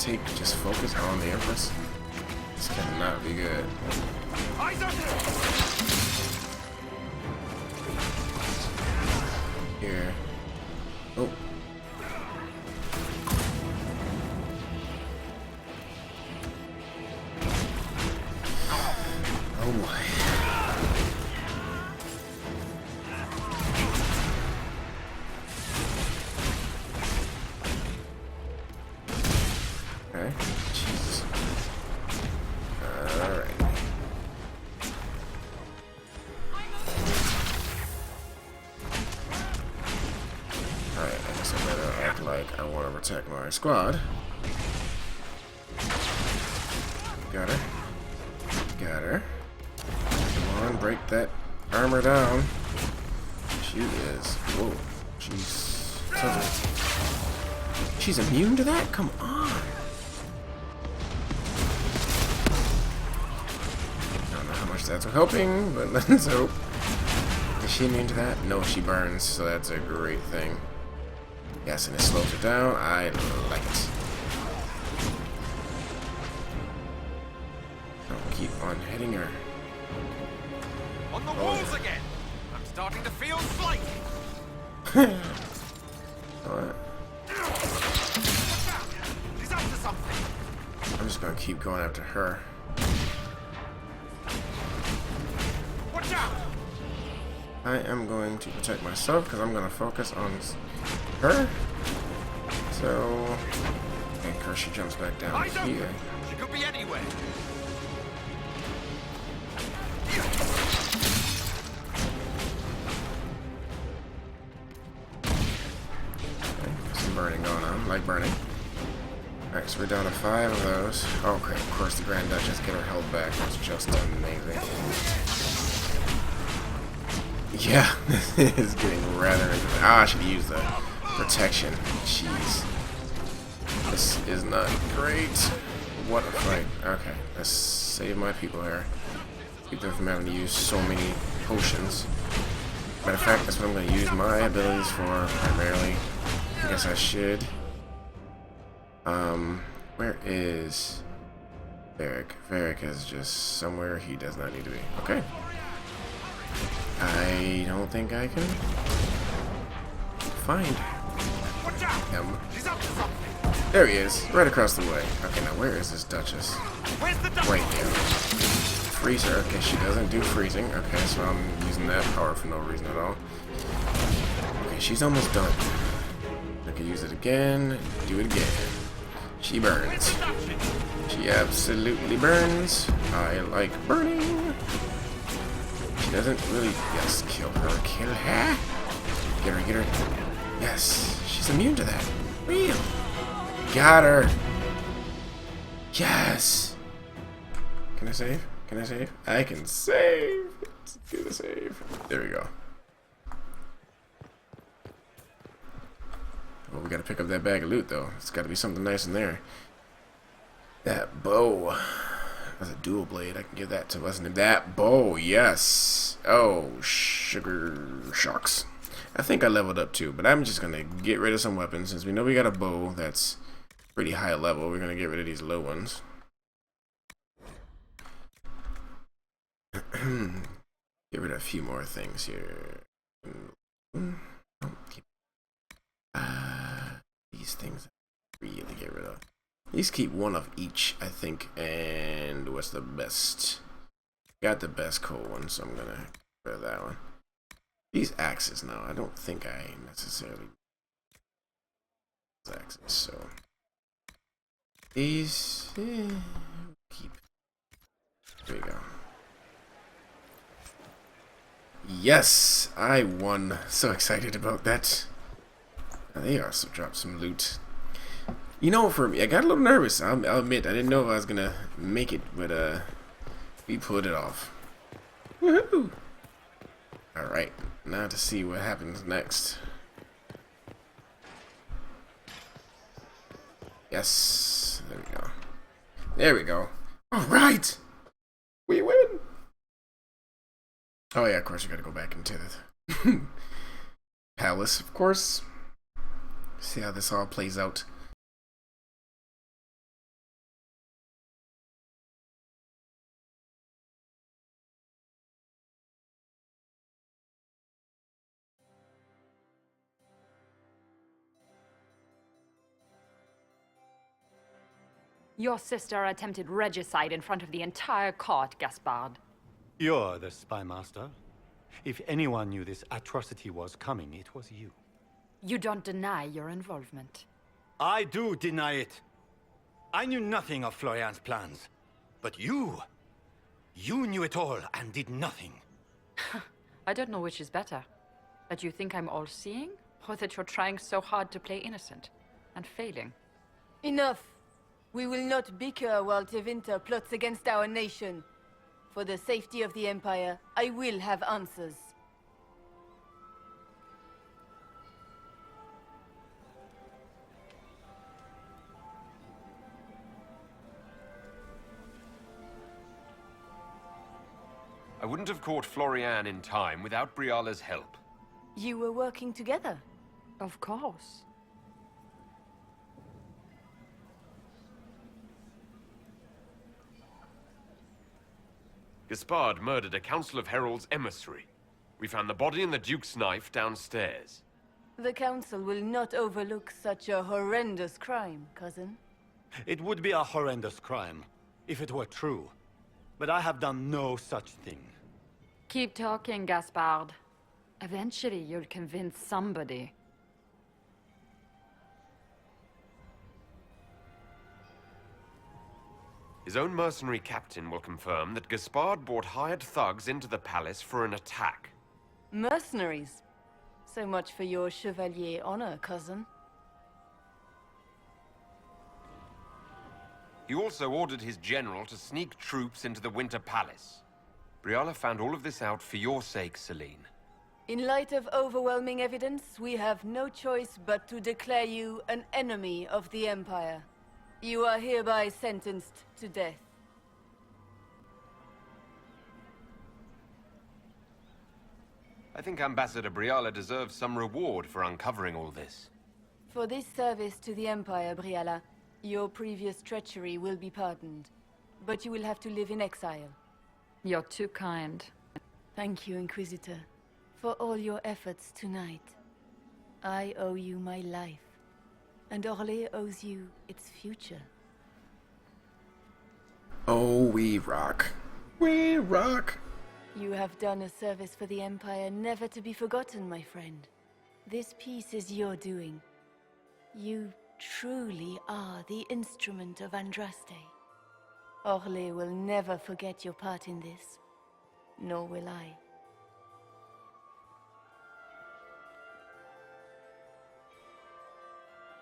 to just focus on the Empress. This cannot be good. Eyes up! Here. Oh. Oh boy. protect my squad. Got her. Got her. Come on, break that armor down. She is. Whoa. She's immune to that? Come on. I don't know how much that's helping, but let's hope. Is she immune to that? No, she burns, so that's a great thing. Yes, and it slows her down. I like it. Don't keep on hitting her. On the walls again! I'm starting to feel slight! What? She's up to something! I'm just gonna keep going after her. Watch out! I am going to protect myself because I'm gonna focus on her. So, and of course she jumps back down here. She could be anywhere. Some burning going on, like burning. Alright, so we're down to 5 of those. Okay, of course the Grand Duchess get her health back. That's just amazing. Yeah, this is getting rather interesting. I should use the protection. Jeez. This is not great. What a fight. Okay, let's save my people here. Keep them from having to use so many potions. Matter of fact, that's what I'm going to use my abilities for primarily. I guess I should. Where is Varric? Varric is just somewhere he does not need to be. Okay. I don't think I can find him. There he is, right across the way. Okay, now where is this Duchess? Right here. Freeze her. Okay, she doesn't do freezing. Okay, so I'm using that power for no reason at all. Okay, she's almost done. I can use it again. Do it again. She burns. She absolutely burns. I like burning. She doesn't really... Yes, kill her. Kill her. Get her, get her. Yes, she's immune to that. Real. Got her. Yes. Can I save? Can I save? I can save. Let's do the save. There we go. Well, we gotta pick up that bag of loot, though. It's gotta be something nice in there. That bow. That's a dual blade. I can give that to us. That bow, yes. Oh, sugar shocks. I think I leveled up too, but I'm just gonna get rid of some weapons. Since we know we got a bow that's pretty high level, we're gonna get rid of these low ones. Get rid of a few more things here. These things I really get rid of. These keep one of each, I think. And what's the best? Got the best coal one, so I'm gonna get rid of that one. These axes now, I don't think I necessarily use axes, so these keep. There we go. Yes, I won. So excited about that. They also dropped some loot. You know, for me, I got a little nervous. I'll admit, I didn't know if I was gonna make it, but we pulled it off. Woohoo! All right, now to see what happens next. Yes, there we go. There we go. All right, we win. Oh yeah, of course we gotta go back into the palace, of course. See how this all plays out. Your sister attempted regicide in front of the entire court, Gaspard. You're the spy master. If anyone knew this atrocity was coming, it was you. You don't deny your involvement. I do deny it. I knew nothing of Florian's plans. But you knew it all and did nothing. I don't know which is better. That you think I'm all-seeing, or that you're trying so hard to play innocent. and failing. Enough! We will not bicker while Tevinter plots against our nation. For the safety of the Empire, I will have answers. I wouldn't have caught Florian in time without Briala's help. You were working together? Of course. Gaspard murdered a Council of Heralds emissary. We found the body and the Duke's knife downstairs. The Council will not overlook such a horrendous crime, cousin. It would be a horrendous crime, if it were true. But I have done no such thing. Keep talking, Gaspard. Eventually, you'll convince somebody. His own mercenary captain will confirm that Gaspard brought hired thugs into the palace for an attack. Mercenaries? So much for your chevalier honor, cousin. He also ordered his general to sneak troops into the Winter Palace. Briala found all of this out for your sake, Celine. In light of overwhelming evidence, we have no choice but to declare you an enemy of the Empire. You are hereby sentenced to death. I think Ambassador Briala deserves some reward for uncovering all this. For this service to the Empire, Briala, your previous treachery will be pardoned. But you will have to live in exile. You're too kind. Thank you, Inquisitor, for all your efforts tonight. I owe you my life, and Orlais owes you its future. Oh, we rock. We rock. You have done a service for the Empire never to be forgotten, my friend. This piece is your doing. You truly are the instrument of Andraste. Orlais will never forget your part in this, nor will I.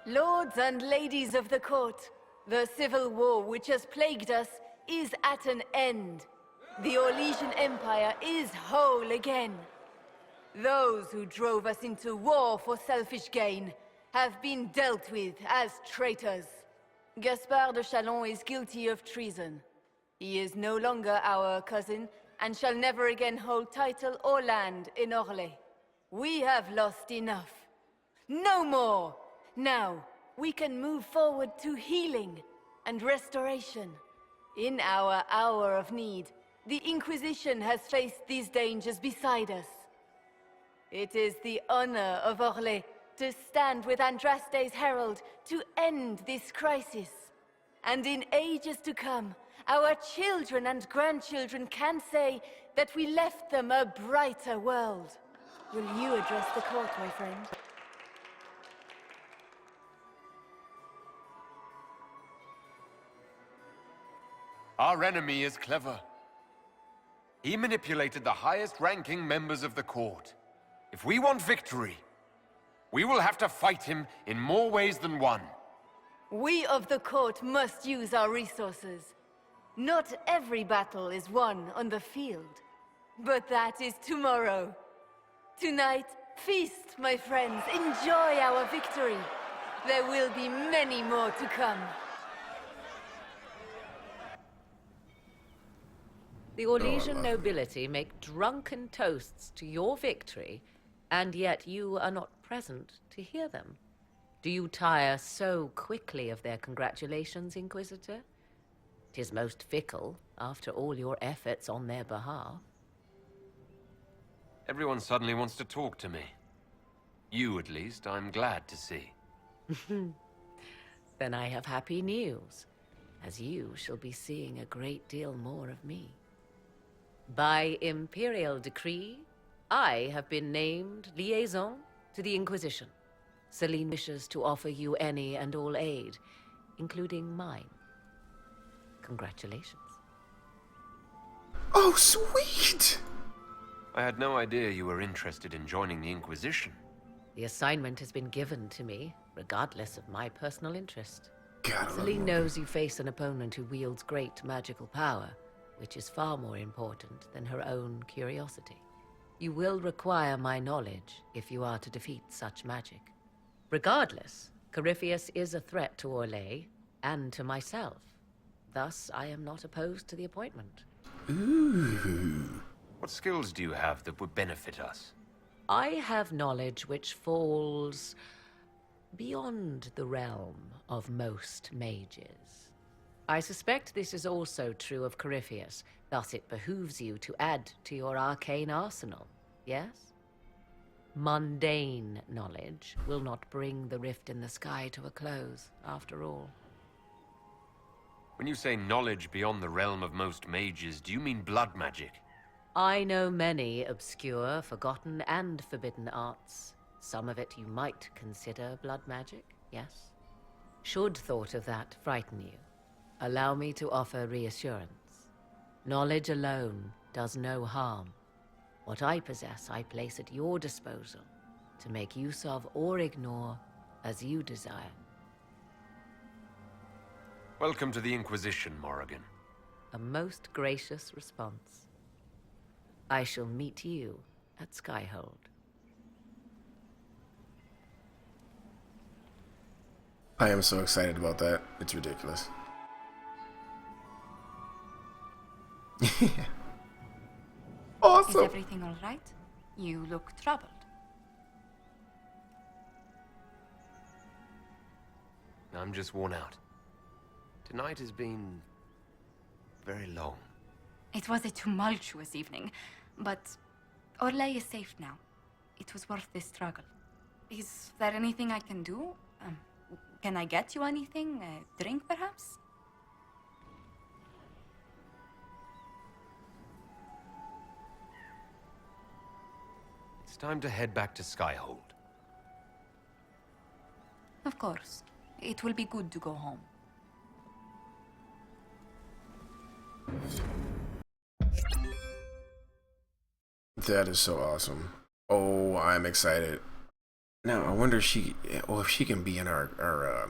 Lords and ladies of the court, the civil war which has plagued us is at an end. The Orlesian Empire is whole again. Those who drove us into war for selfish gain have been dealt with as traitors. Gaspard de Chalon is guilty of treason. He is no longer our cousin and shall never again hold title or land in Orlais. We have lost enough. No more! Now, we can move forward to healing and restoration. In our hour of need, the Inquisition has faced these dangers beside us. It is the honor of Orlais to stand with Andraste's herald to end this crisis. And in ages to come, our children and grandchildren can say that we left them a brighter world. Will you address the court, my friend? Our enemy is clever. He manipulated the highest-ranking members of the court. If we want victory, we will have to fight him in more ways than one. We of the court must use our resources. Not every battle is won on the field, but that is tomorrow. Tonight, feast, my friends. Enjoy our victory. There will be many more to come. The Orlesian nobility make drunken toasts to your victory, and yet you are not present to hear them. Do you tire so quickly of their congratulations, Inquisitor? 'Tis most fickle, after all your efforts on their behalf. Everyone suddenly wants to talk to me. You, at least, I'm glad to see. Then I have happy news, as you shall be seeing a great deal more of me. By imperial decree, I have been named liaison to the Inquisition. Celine wishes to offer you any and all aid, including mine. Congratulations. Oh, sweet! I had no idea you were interested in joining the Inquisition. The assignment has been given to me, regardless of my personal interest. God, Celine knows you face an opponent who wields great magical power, which is far more important than her own curiosity. You will require my knowledge if you are to defeat such magic. Regardless, Corypheus is a threat to Orlais and to myself. Thus, I am not opposed to the appointment. Ooh. What skills do you have that would benefit us? I have knowledge which falls beyond the realm of most mages. I suspect this is also true of Corypheus, thus it behooves you to add to your arcane arsenal, yes? Mundane knowledge will not bring the rift in the sky to a close, after all. When you say knowledge beyond the realm of most mages, do you mean blood magic? I know many obscure, forgotten, and forbidden arts. Some of it you might consider blood magic, yes? Should thought of that frighten you, allow me to offer reassurance. Knowledge alone does no harm. What I possess, I place at your disposal to make use of or ignore as you desire. Welcome to the Inquisition, Morrigan. A most gracious response. I shall meet you at Skyhold. I am so excited about that. It's ridiculous. Awesome. Is everything all right? You look troubled. I'm just worn out. Tonight has been very long. It was a tumultuous evening, but Orlais is safe now. It was worth the struggle. Is there anything I can do? Can I get you anything? A drink, perhaps? It's time to head back to Skyhold. Of course. It will be good to go home. That is so awesome. Oh, I'm excited. Now I wonder if she can be in our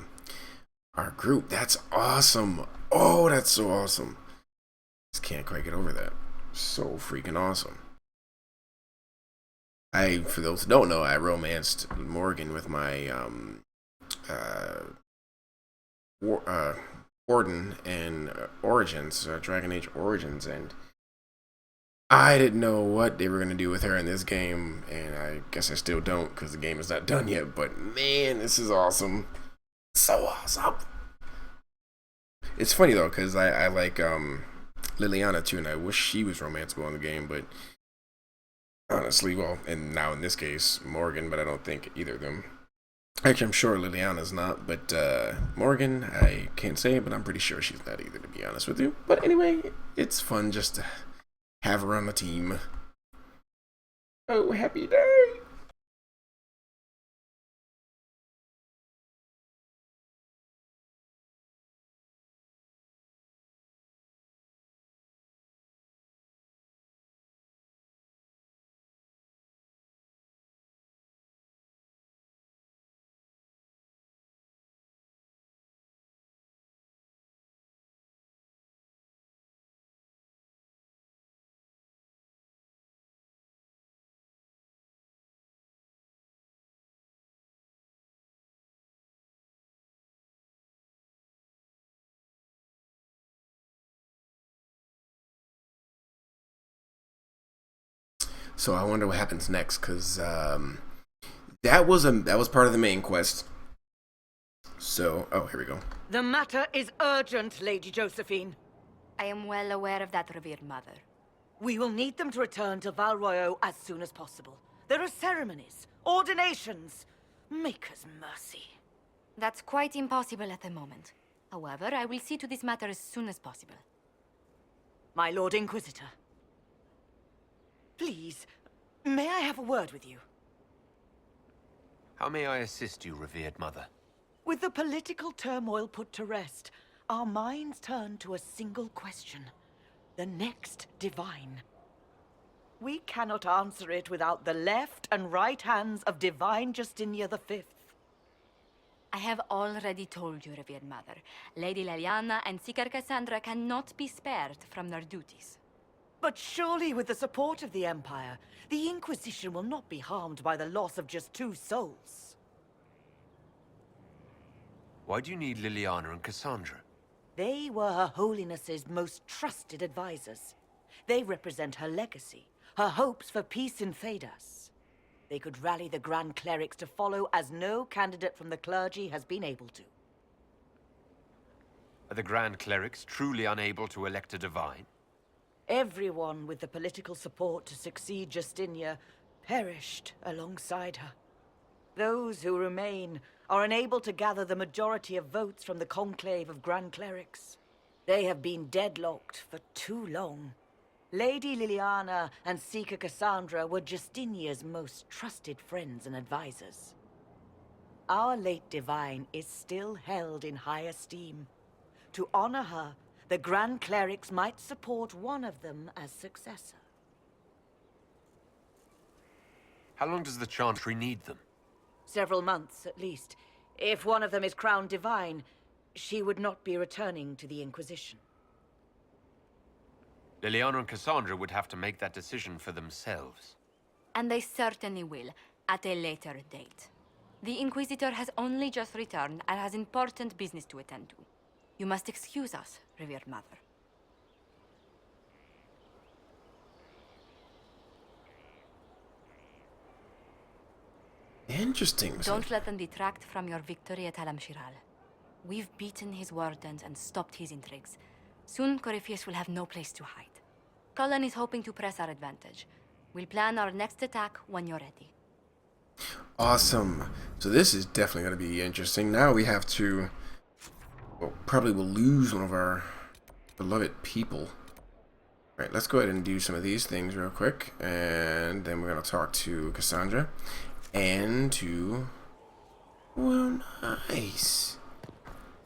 group. That's awesome. Oh, that's so awesome. Just can't quite get over that. So freaking awesome. For those who don't know, I romanced Morgan with my Warden and Origins, Dragon Age Origins, and I didn't know what they were going to do with her in this game, and I guess I still don't because the game is not done yet, but man, this is awesome. So awesome. It's funny though, because I like Liliana too, and I wish she was romanceable in the game, but honestly, well, and now in this case, Morgan, but I don't think either of them. Actually, I'm sure Liliana's not, but Morgan, I can't say, but I'm pretty sure she's not either, to be honest with you. But anyway, it's fun just to have her on the team. Oh, happy day! So I wonder what happens next, because that was part of the main quest. So, oh, here we go. The matter is urgent, Lady Josephine. I am well aware of that, revered mother. We will need them to return to Val Royeaux as soon as possible. There are ceremonies, ordinations. Maker's mercy. That's quite impossible at the moment. However, I will see to this matter as soon as possible. My Lord Inquisitor. Please, may I have a word with you? How may I assist you, revered mother? With the political turmoil put to rest, our minds turn to a single question. The next divine. We cannot answer it without the left and right hands of Divine Justinia V. I have already told you, revered mother. Lady Leliana and Seeker Cassandra cannot be spared from their duties. But surely with the support of the Empire, the Inquisition will not be harmed by the loss of just 2 souls. Why do you need Liliana and Cassandra? They were Her Holiness's most trusted advisors. They represent her legacy, her hopes for peace in Thedas. They could rally the Grand Clerics to follow as no candidate from the clergy has been able to. Are the Grand Clerics truly unable to elect a divine? Everyone with the political support to succeed Justinia perished alongside her. Those who remain are unable to gather the majority of votes from the conclave of Grand Clerics. They have been deadlocked for too long. Lady Liliana and Seeker Cassandra were Justinia's most trusted friends and advisors. Our late divine is still held in high esteem. To honor her, the Grand Clerics might support one of them as successor. How long does the Chantry need them? Several months, at least. If one of them is crowned divine, she would not be returning to the Inquisition. Liliana and Cassandra would have to make that decision for themselves. And they certainly will, at a later date. The Inquisitor has only just returned and has important business to attend to. You must excuse us, revered mother. Interesting. Don't let them detract from your victory at Alam Shiral. We've beaten his wardens and stopped his intrigues. Soon, Corypheus will have no place to hide. Cullen is hoping to press our advantage. We'll plan our next attack when you're ready. Awesome. So this is definitely going to be interesting. Now we have to... Well, probably will lose one of our beloved people. Alright, let's go ahead and do some of these things real quick. And then we're going to talk to Cassandra. And to... Well, nice.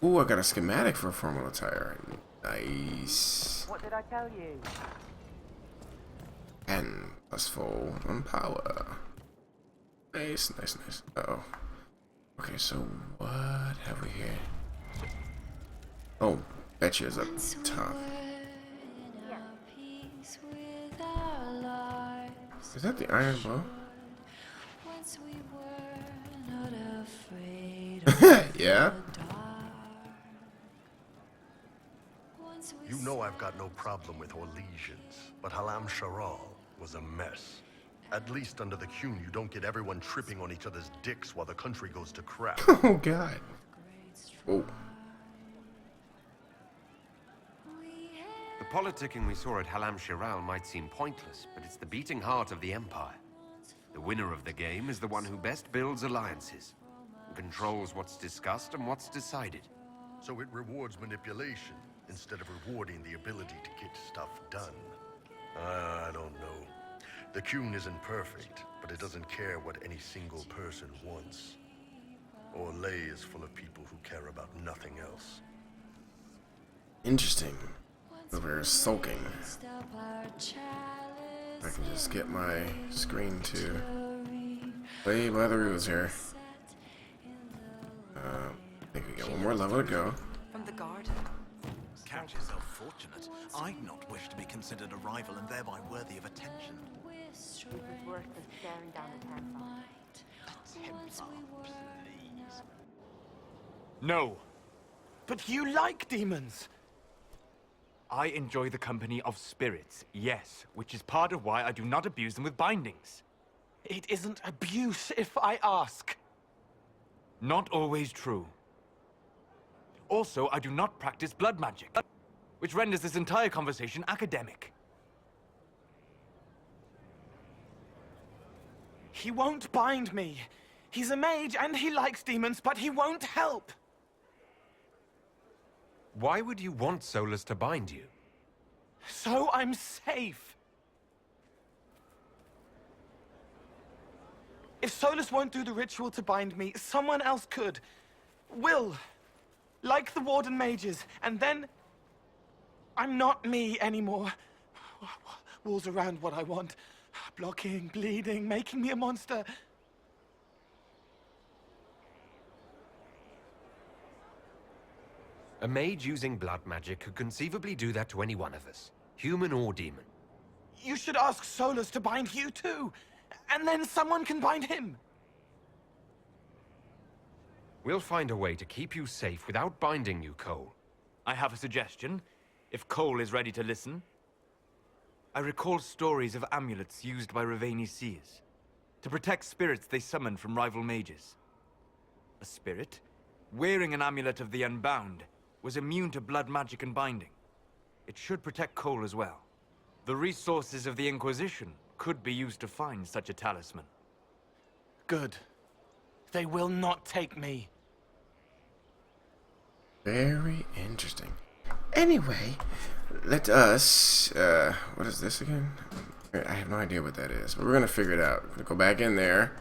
Ooh, I got a schematic for a formal attire. Nice. What did I tell you? And +4 on power. Nice, nice, nice. Uh-oh. Okay, so what have we here? Oh, betcha is up top. Is that the iron bow? Yeah. You know I've got no problem with Orlesians, but Halam Sharal was a mess. At least under the Qun, you don't get everyone tripping on each other's dicks while the country goes to crap. Oh, God. Oh. The politicking we saw at Halam Shiral might seem pointless, but it's the beating heart of the Empire. The winner of the game is the one who best builds alliances, and controls what's discussed and what's decided. So it rewards manipulation, instead of rewarding the ability to get stuff done. I don't know. The Qun isn't perfect, but it doesn't care what any single person wants. Orlais is full of people who care about nothing else. Interesting. Over here sulking. I can just get my screen to play by the rules here. I think we got one more level to go. From the garden. Count yourself fortunate. I'd not wish to be considered a rival and thereby worthy of attention. It was worth the staring down the Templar. Please. No. But you like demons! I enjoy the company of spirits, yes, which is part of why I do not abuse them with bindings. It isn't abuse if I ask. Not always true. Also, I do not practice blood magic, which renders this entire conversation academic. He won't bind me. He's a mage and he likes demons, but he won't help. Why would you want Solus to bind you? So I'm safe. If Solus won't do the ritual to bind me, someone else could. Will. Like the Warden mages. And then... I'm not me anymore. walls around what I want. Blocking, bleeding, making me a monster. A mage using blood magic could conceivably do that to any one of us, human or demon. You should ask Solus to bind you too, and then someone can bind him. We'll find a way to keep you safe without binding you, Cole. I have a suggestion, if Cole is ready to listen. I recall stories of amulets used by Raveni seers to protect spirits they summoned from rival mages. A spirit, wearing an amulet of the Unbound, was immune to blood magic and binding. It should protect Cole as well. The resources of the Inquisition could be used to find such a talisman. Good. They will not take me. Very interesting. Anyway, let us, what is this again? I have no idea what that is, but we're gonna figure it out. We're gonna go back in there,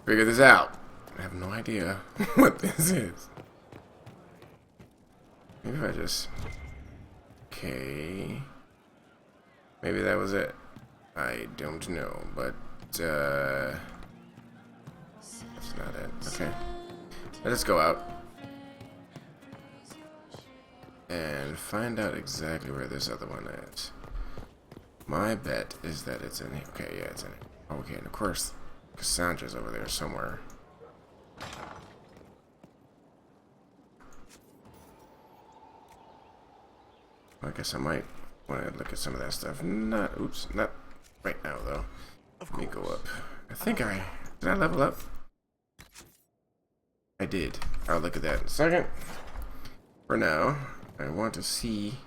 figure this out. I have no idea what this is. Maybe if I just, okay. Maybe that was it. I don't know, but, that's not it. Okay. Let's go out and find out exactly where this other one is. My bet is that it's in here. Okay, yeah, it's in it. Okay, and of course, Cassandra's over there somewhere. I guess I might want to look at some of that stuff. Not right now though. Let me go up. I think did I level up? I did. I'll look at that in a second. For now, I want to see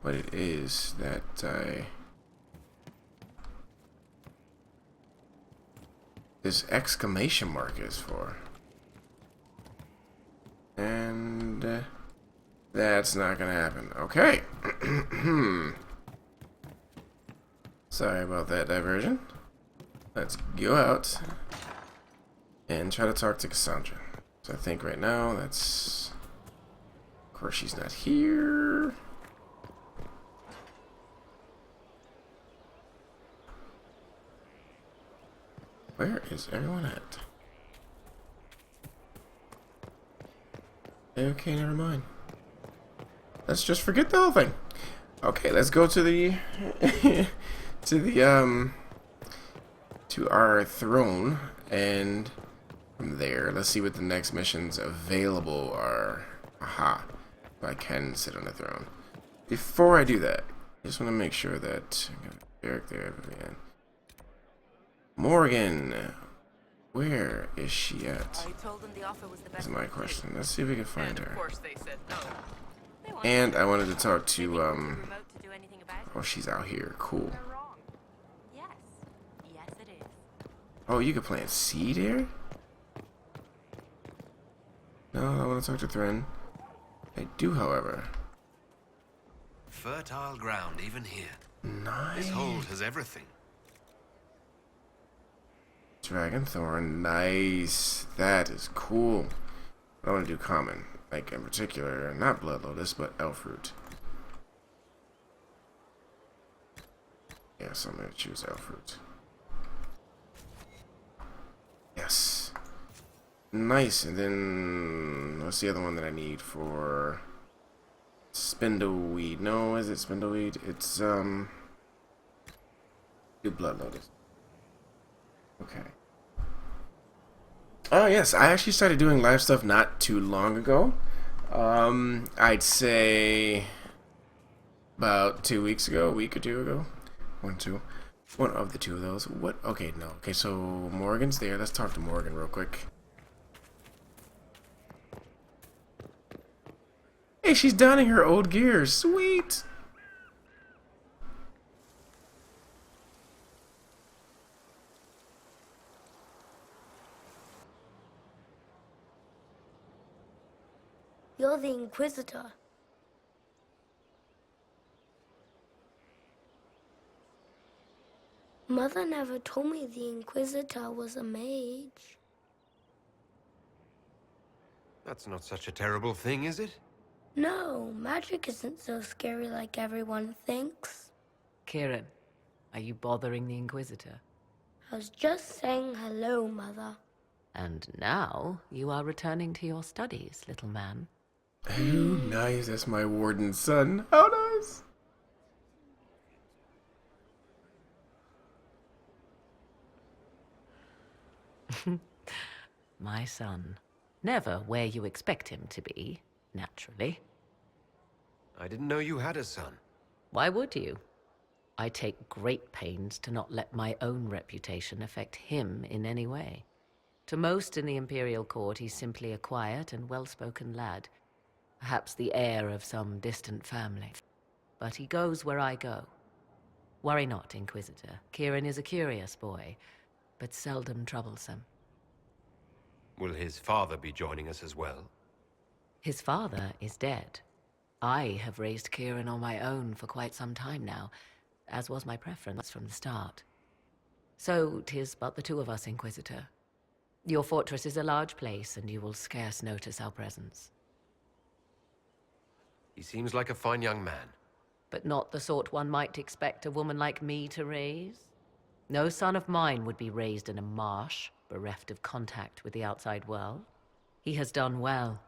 what it is that this exclamation mark is for. And that's not gonna happen. Okay. Sorry about that diversion. Let's go out and try to talk to Cassandra. So I think right now that's... Of course she's not here. Where is everyone at? Okay, never mind. Let's just forget the whole thing. Okay, let's go to the to our throne, and from there, let's see what the next missions available are. Aha. I can sit on the throne. Before I do that, I just want to make sure that I got Eric there. Morgan, where is she at? I told them the offer was the best. That's my question. Let's see if we can find her. Of course they said no. And I wanted to talk to oh, she's out here. Cool. Yes. Yes, it is. Oh, you can plant seed here? No, I want to talk to Thren. I do, however. Fertile ground, even here. Nice. This hold has everything. Dragonthorn, nice. That is cool. I want to do common, like in particular, not Blood Lotus, but Elfroot. Yes, I'm going to choose Elfroot. Yes. Nice, and then what's the other one that I need for Spindleweed? No, is it Spindleweed? It's do Blood Lotus. Okay. Oh yes, I actually started doing live stuff not too long ago. I'd say about 2 weeks ago, a week or two ago. One of the two of those. What? Okay, no. Okay, so Morgan's there. Let's talk to Morgan real quick. Hey, she's donning her old gear. Sweet. You're the Inquisitor. Mother never told me the Inquisitor was a mage. That's not such a terrible thing, is it? No, magic isn't so scary like everyone thinks. Kieran, Are you bothering the Inquisitor? I was just saying hello, Mother. And now you are returning to your studies, little man. Oh, nice. That's my warden's son. How nice. My son. Never where you expect him to be, naturally. I didn't know you had a son. Why would you? I take great pains to not let my own reputation affect him in any way. To most in the Imperial Court, he's simply a quiet and well-spoken lad. Perhaps the heir of some distant family. But he goes where I go. Worry not, Inquisitor. Kieran is a curious boy, but seldom troublesome. Will his father be joining us as well? His father is dead. I have raised Kieran on my own for quite some time now, as was my preference from the start. So 'tis but the two of us, Inquisitor. Your fortress is a large place, and you will scarce notice our presence. He seems like a fine young man. But not the sort one might expect a woman like me to raise. No son of mine would be raised in a marsh, bereft of contact with the outside world. He has done well.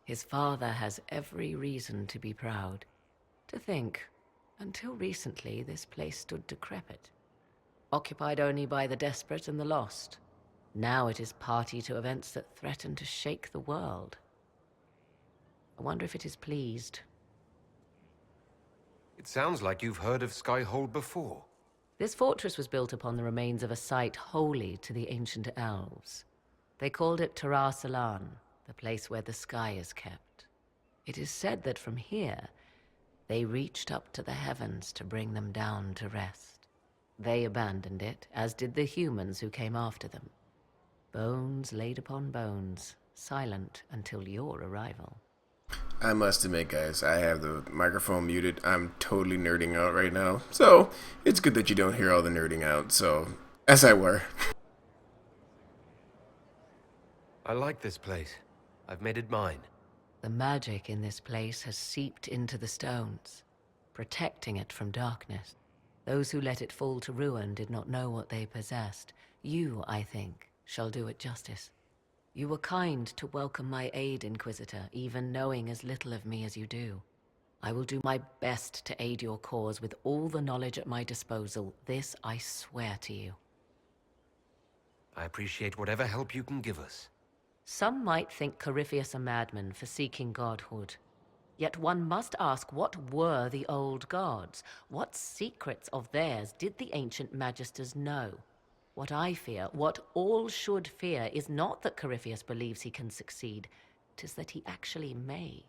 His father has every reason to be proud. To think, until recently, this place stood decrepit, occupied only by the desperate and the lost. Now it is party to events that threaten to shake the world. I wonder if it is pleased. It sounds like you've heard of Skyhold before. This fortress was built upon the remains of a site holy to the ancient elves. They called it Tarar Salan, the place where the sky is kept. It is said that from here, they reached up to the heavens to bring them down to rest. They abandoned it, as did the humans who came after them. Bones laid upon bones, silent until your arrival. I must admit, guys, I have the microphone muted. I'm totally nerding out right now. So, it's good that you don't hear all the nerding out. So, as I were. I like this place. I've made it mine. The magic in this place has seeped into the stones, protecting it from darkness. Those who let it fall to ruin did not know what they possessed. You, I think, shall do it justice. You were kind to welcome my aid, Inquisitor, even knowing as little of me as you do. I will do my best to aid your cause with all the knowledge at my disposal. This I swear to you. I appreciate whatever help you can give us. Some might think Corypheus a madman for seeking godhood. Yet one must ask, what were the old gods? What secrets of theirs did the ancient magisters know? What I fear, what all should fear, is not that Corypheus believes he can succeed. 'Tis that he actually may.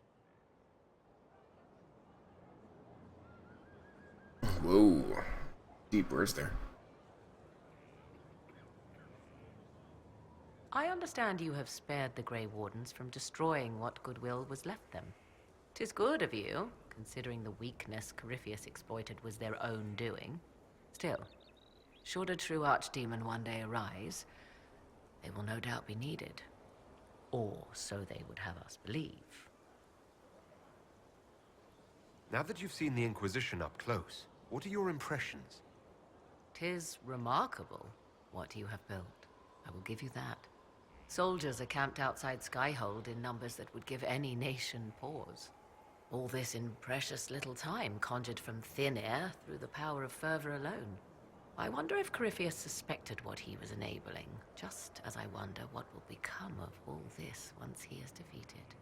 Whoa. Deep words there. I understand you have spared the Grey Wardens from destroying what goodwill was left them. 'Tis good of you, considering the weakness Corypheus exploited was their own doing. Still, should a true archdemon one day arise, they will no doubt be needed. Or so they would have us believe. Now that you've seen the Inquisition up close, what are your impressions? 'Tis remarkable what you have built. I will give you that. Soldiers are camped outside Skyhold in numbers that would give any nation pause. All this in precious little time, conjured from thin air through the power of fervor alone. I wonder if Corypheus suspected what he was enabling, just as I wonder what will become of all this once he is defeated.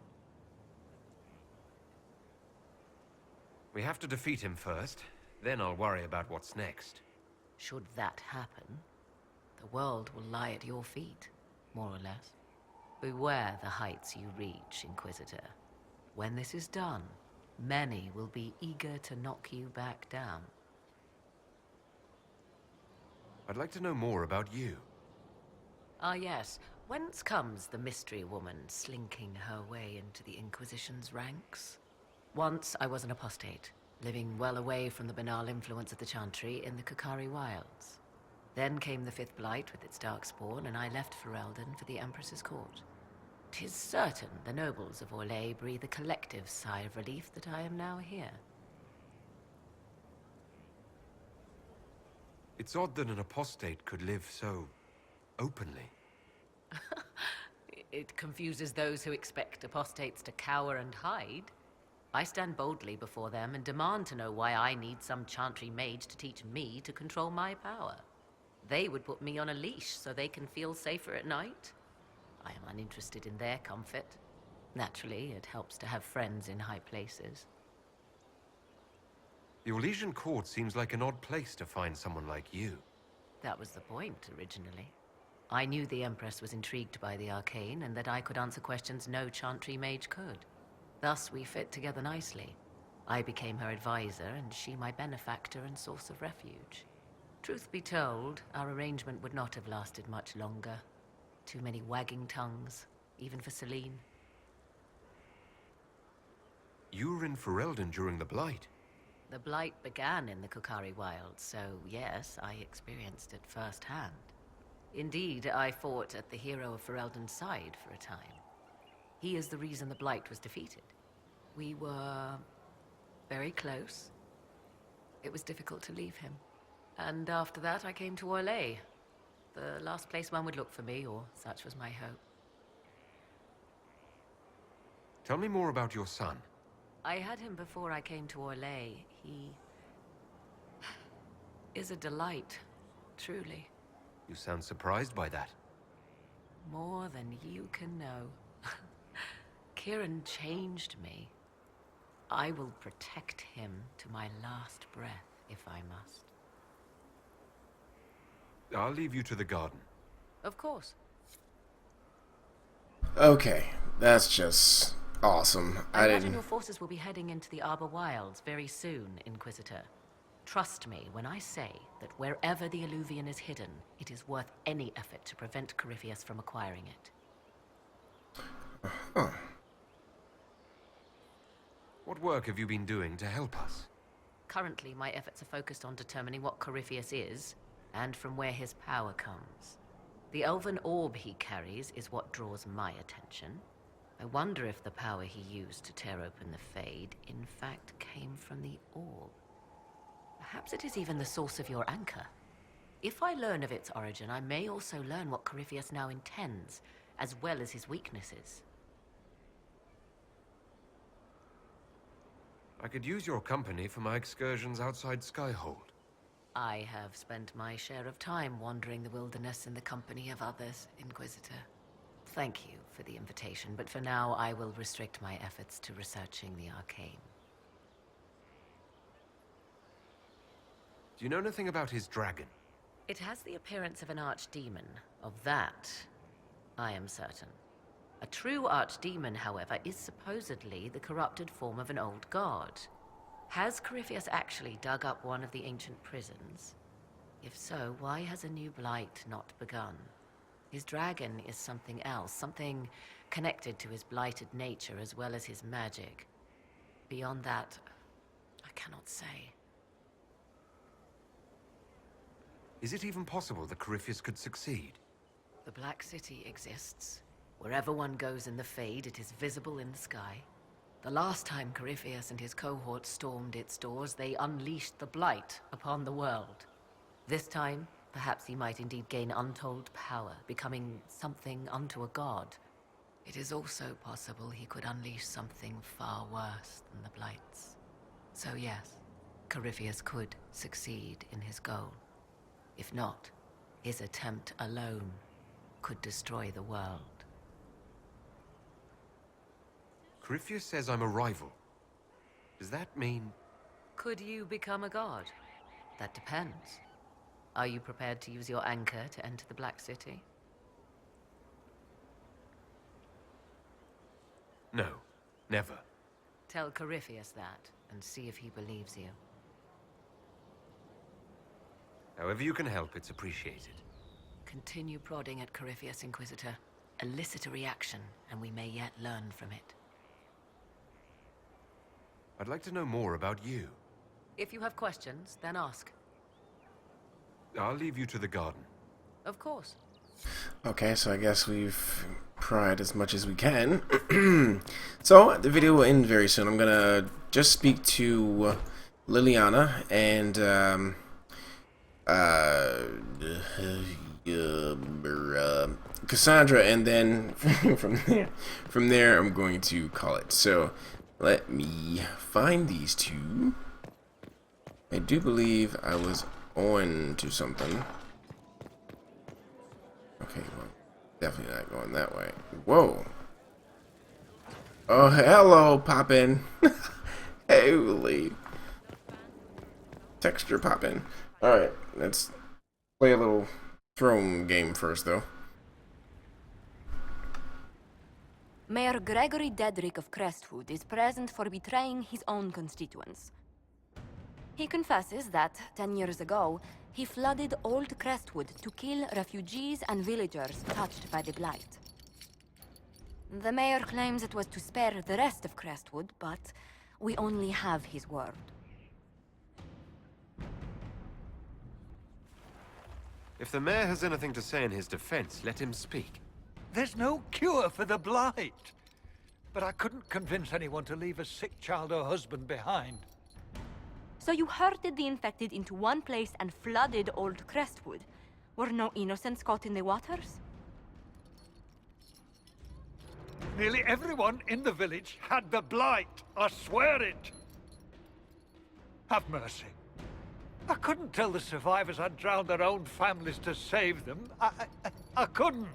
We have to defeat him first, then I'll worry about what's next. Should that happen, the world will lie at your feet, more or less. Beware the heights you reach, Inquisitor. When this is done, many will be eager to knock you back down. I'd like to know more about you. Ah, yes. Whence comes the mystery woman slinking her way into the Inquisition's ranks? Once I was an apostate, living well away from the banal influence of the Chantry in the Kakari Wilds. Then came the Fifth Blight with its darkspawn, and I left Ferelden for the Empress's court. 'Tis certain the nobles of Orlais breathe a collective sigh of relief that I am now here. It's odd that an apostate could live so openly. It confuses those who expect apostates to cower and hide. I stand boldly before them and demand to know why I need some chantry mage to teach me to control my power. They would put me on a leash so they can feel safer at night. I am uninterested in their comfort. Naturally, it helps to have friends in high places. The Orlesian court seems like an odd place to find someone like you. That was the point, originally. I knew the Empress was intrigued by the arcane, and that I could answer questions no chantry mage could. Thus, we fit together nicely. I became her advisor, and she my benefactor and source of refuge. Truth be told, our arrangement would not have lasted much longer. Too many wagging tongues, even for Celine. You were in Ferelden during the Blight. The Blight began in the Kukari Wilds, so yes, I experienced it firsthand. Indeed, I fought at the hero of Ferelden's side for a time. He is the reason the Blight was defeated. We were very close. It was difficult to leave him. And after that, I came to Orlais. The last place one would look for me, or such was my hope. Tell me more about your son. I had him before I came to Orlais. He is a delight, truly. You sound surprised by that. More than you can know. Kieran changed me. I will protect him to my last breath, if I must. I'll leave you to the garden. Of course. Okay, that's just awesome. I imagine your forces will be heading into the Arbor Wilds very soon, Inquisitor. Trust me when I say that wherever the Illuvian is hidden, it is worth any effort to prevent Corypheus from acquiring it. Huh. What work have you been doing to help us? Currently, my efforts are focused on determining what Corypheus is, and from where his power comes. The elven orb he carries is what draws my attention. I wonder if the power he used to tear open the Fade, in fact, came from the orb. Perhaps it is even the source of your anchor. If I learn of its origin, I may also learn what Corypheus now intends, as well as his weaknesses. I could use your company for my excursions outside Skyhold. I have spent my share of time wandering the wilderness in the company of others, Inquisitor. Thank you for the invitation, but for now I will restrict my efforts to researching the arcane. Do you know anything about his dragon? It has the appearance of an archdemon. Of that, I am certain. A true archdemon, however, is supposedly the corrupted form of an old god. Has Corypheus actually dug up one of the ancient prisons? If so, why has a new blight not begun? His dragon is something else, something connected to his blighted nature as well as his magic. Beyond that, I cannot say. Is it even possible that Corypheus could succeed? The Black City exists. Wherever one goes in the Fade, it is visible in the sky. The last time Corypheus and his cohort stormed its doors, they unleashed the Blight upon the world. This time, perhaps he might indeed gain untold power, becoming something unto a god. It is also possible he could unleash something far worse than the Blights. So yes, Corypheus could succeed in his goal. If not, his attempt alone could destroy the world. Corypheus says I'm a rival. Does that mean... Could you become a god? That depends. Are you prepared to use your anchor to enter the Black City? No, never. Tell Corypheus that, and see if he believes you. However you can help, it's appreciated. Continue prodding at Corypheus, Inquisitor. Elicit a reaction, and we may yet learn from it. I'd like to know more about you. If you have questions, then ask. I'll leave you to the garden. Of course. Okay, so I guess we've pried as much as we can. So the video will end very soon. I'm gonna just speak to Liliana and Cassandra, and then from there I'm going to call it. So let me find these two. I do believe I was on to something. Okay, well, definitely not going that way. Whoa. Oh, hello, Poppin'. Holy. Texture Poppin'. Alright, let's play a little throne game first, though. Mayor Gregory Dedrick of Crestwood is present for betraying his own constituents. He confesses that, 10 years ago, he flooded Old Crestwood to kill refugees and villagers touched by the Blight. The mayor claims it was to spare the rest of Crestwood, but we only have his word. If the mayor has anything to say in his defense, let him speak. There's no cure for the Blight. But I couldn't convince anyone to leave a sick child or husband behind. So you herded the infected into one place and flooded Old Crestwood. Were no innocents caught in the waters? Nearly everyone in the village had the Blight. I swear it. Have mercy. I couldn't tell the survivors I'd drowned their own families to save them. I couldn't.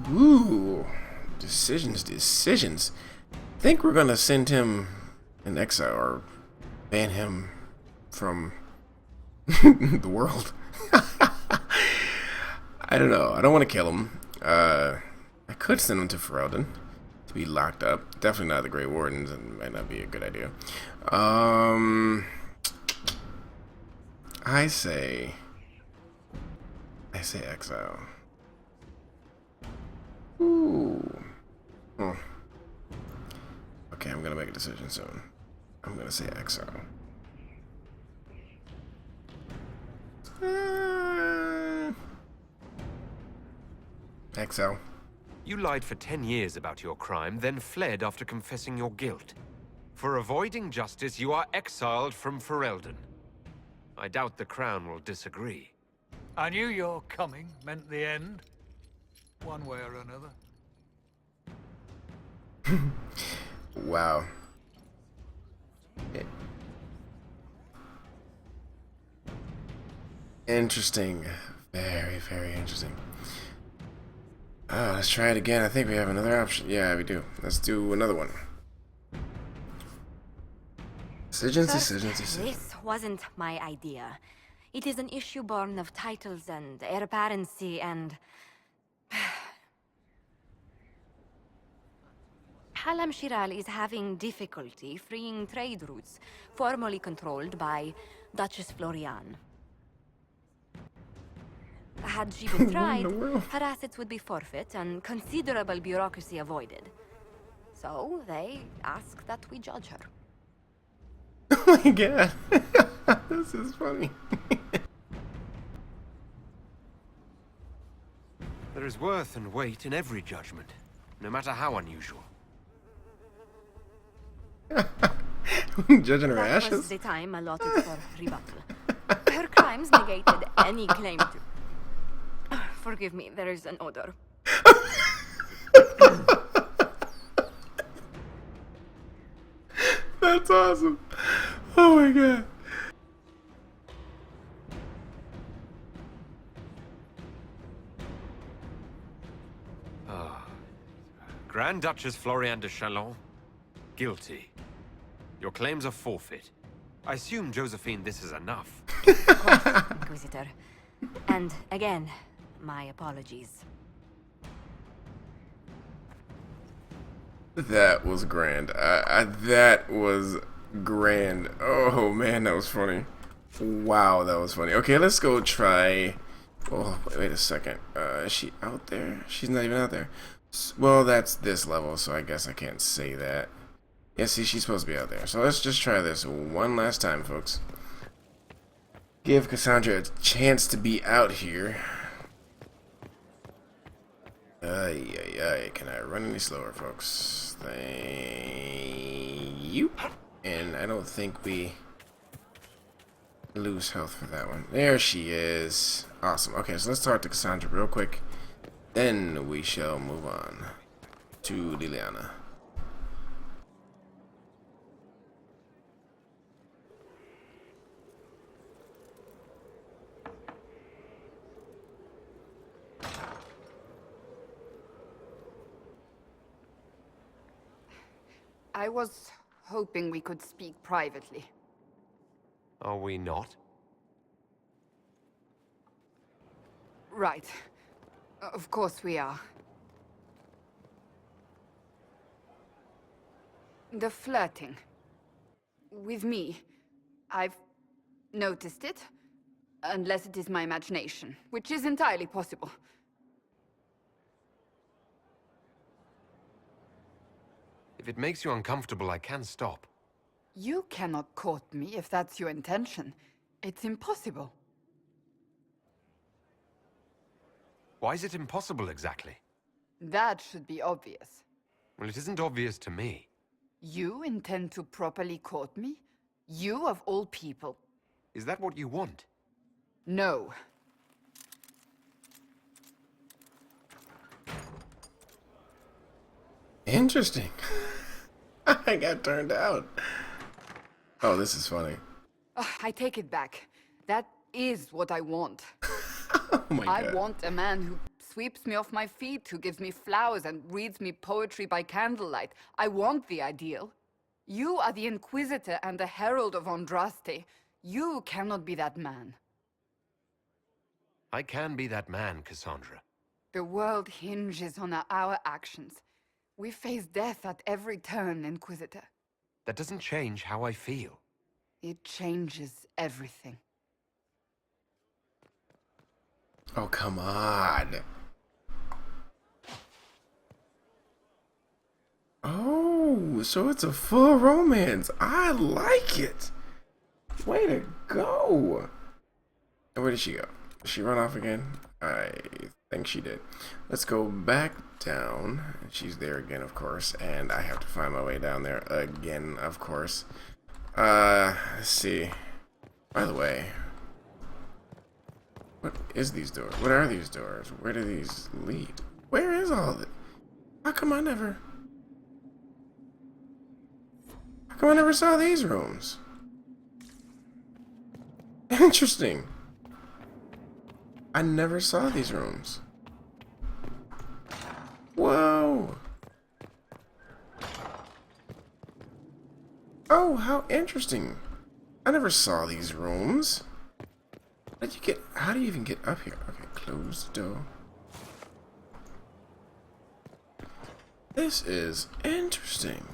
Ooh, decisions. I think we're gonna send him in exile or ban him from the world. I don't know. I don't want to kill him. I could send him to Ferelden to be locked up. Definitely not the Grey Wardens. It might not be a good idea. I say exile. Ooh. Oh. Okay, I'm gonna make a decision soon. I'm gonna say exile. Exile. You lied for 10 years about your crime, then fled after confessing your guilt. For avoiding justice, you are exiled from Ferelden. I doubt the Crown will disagree. I knew your coming meant the end, one way or another. Wow. Interesting. Very, very interesting. Let's try it again. I think we have another option. Yeah, we do. Let's do another one. Decisions. This wasn't my idea. It is an issue born of titles and heir apparency and... Halam Shiral is having difficulty freeing trade routes formerly controlled by Duchess Florian. Had she been tried, her assets would be forfeit and considerable bureaucracy avoided. So they ask that we judge her. Oh my god. This is funny. There is worth and weight in every judgment, no matter how unusual. Judging her That ashes? was the time allotted for rebuttal. Her crimes negated any claim to... Forgive me, there is an odor. That's awesome. Oh my god. Grand Duchess Florian de Chalon, guilty. Your claims are forfeit. I assume, Josephine, this is enough. Of course, Inquisitor. And again, my apologies. That was grand. That was grand. Oh man, that was funny. Wow, that was funny. Okay, let's go try. Oh, wait a second. Is she out there? She's not even out there. Well, that's this level, so I guess I can't say that. Yeah, see, she's supposed to be out there. So let's just try this one last time, folks. Give Cassandra a chance to be out here. Can I run any slower, folks? Thank you. And I don't think we lose health for that one. There she is. Awesome. Okay, so let's talk to Cassandra real quick. Then we shall move on to Liliana. I was hoping we could speak privately. Are we not? Right. Of course we are. The flirting. With me. I've noticed it. Unless it is my imagination, which is entirely possible. If it makes you uncomfortable, I can stop. You cannot court me if that's your intention. It's impossible. Why is it impossible exactly? That should be obvious. Well, it isn't obvious to me. You intend to properly court me? You of all people? Is that what you want? No. Interesting. I got turned out. Oh, this is funny. I take it back. That is what I want. Oh my God. I want a man who sweeps me off my feet, who gives me flowers and reads me poetry by candlelight. I want the ideal. You are the Inquisitor and the Herald of Andraste. You cannot be that man. I can be that man, Cassandra. The world hinges on our actions. We face death at every turn, Inquisitor. That doesn't change how I feel. It changes everything. Oh, come on. Oh, so it's a full romance. I like it. Way to go. And where did she go? Did she run off again? I think she did. Let's go back down. She's there again, of course, and I have to find my way down there again, of course. Let's see. By the way, what is these doors? What are these doors? Where do these lead? Where is all of it? How come I never saw these rooms? Interesting. I never saw these rooms. Whoa. Oh, how interesting. I never saw these rooms. How do you even get up here? Okay, close the door. This is interesting.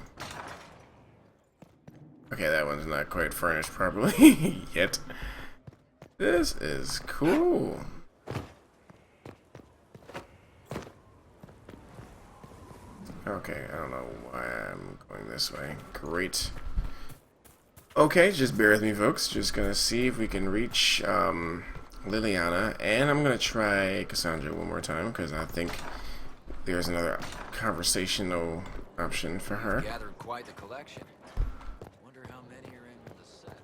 Okay, that one's not quite furnished properly yet. This is cool. Okay, I don't know why I'm going this way. Great. Okay, just bear with me, folks. Just gonna see if we can reach Liliana, and I'm gonna try Cassandra one more time because I think there's another conversational option for her. Gathered quite the collection. Wonder how many are in the set.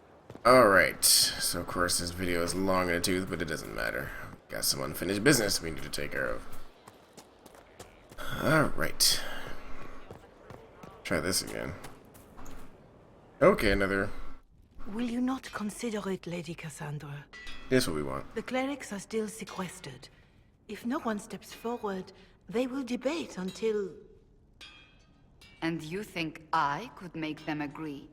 Alright, so of course this video is long in the tooth, but it doesn't matter. Got some unfinished business we need to take care of. Alright. Try this again. Okay, another. Will you not consider it, Lady Cassandra? This is what we want. The clerics are still sequestered. If no one steps forward, they will debate until... And you think I could make them agree?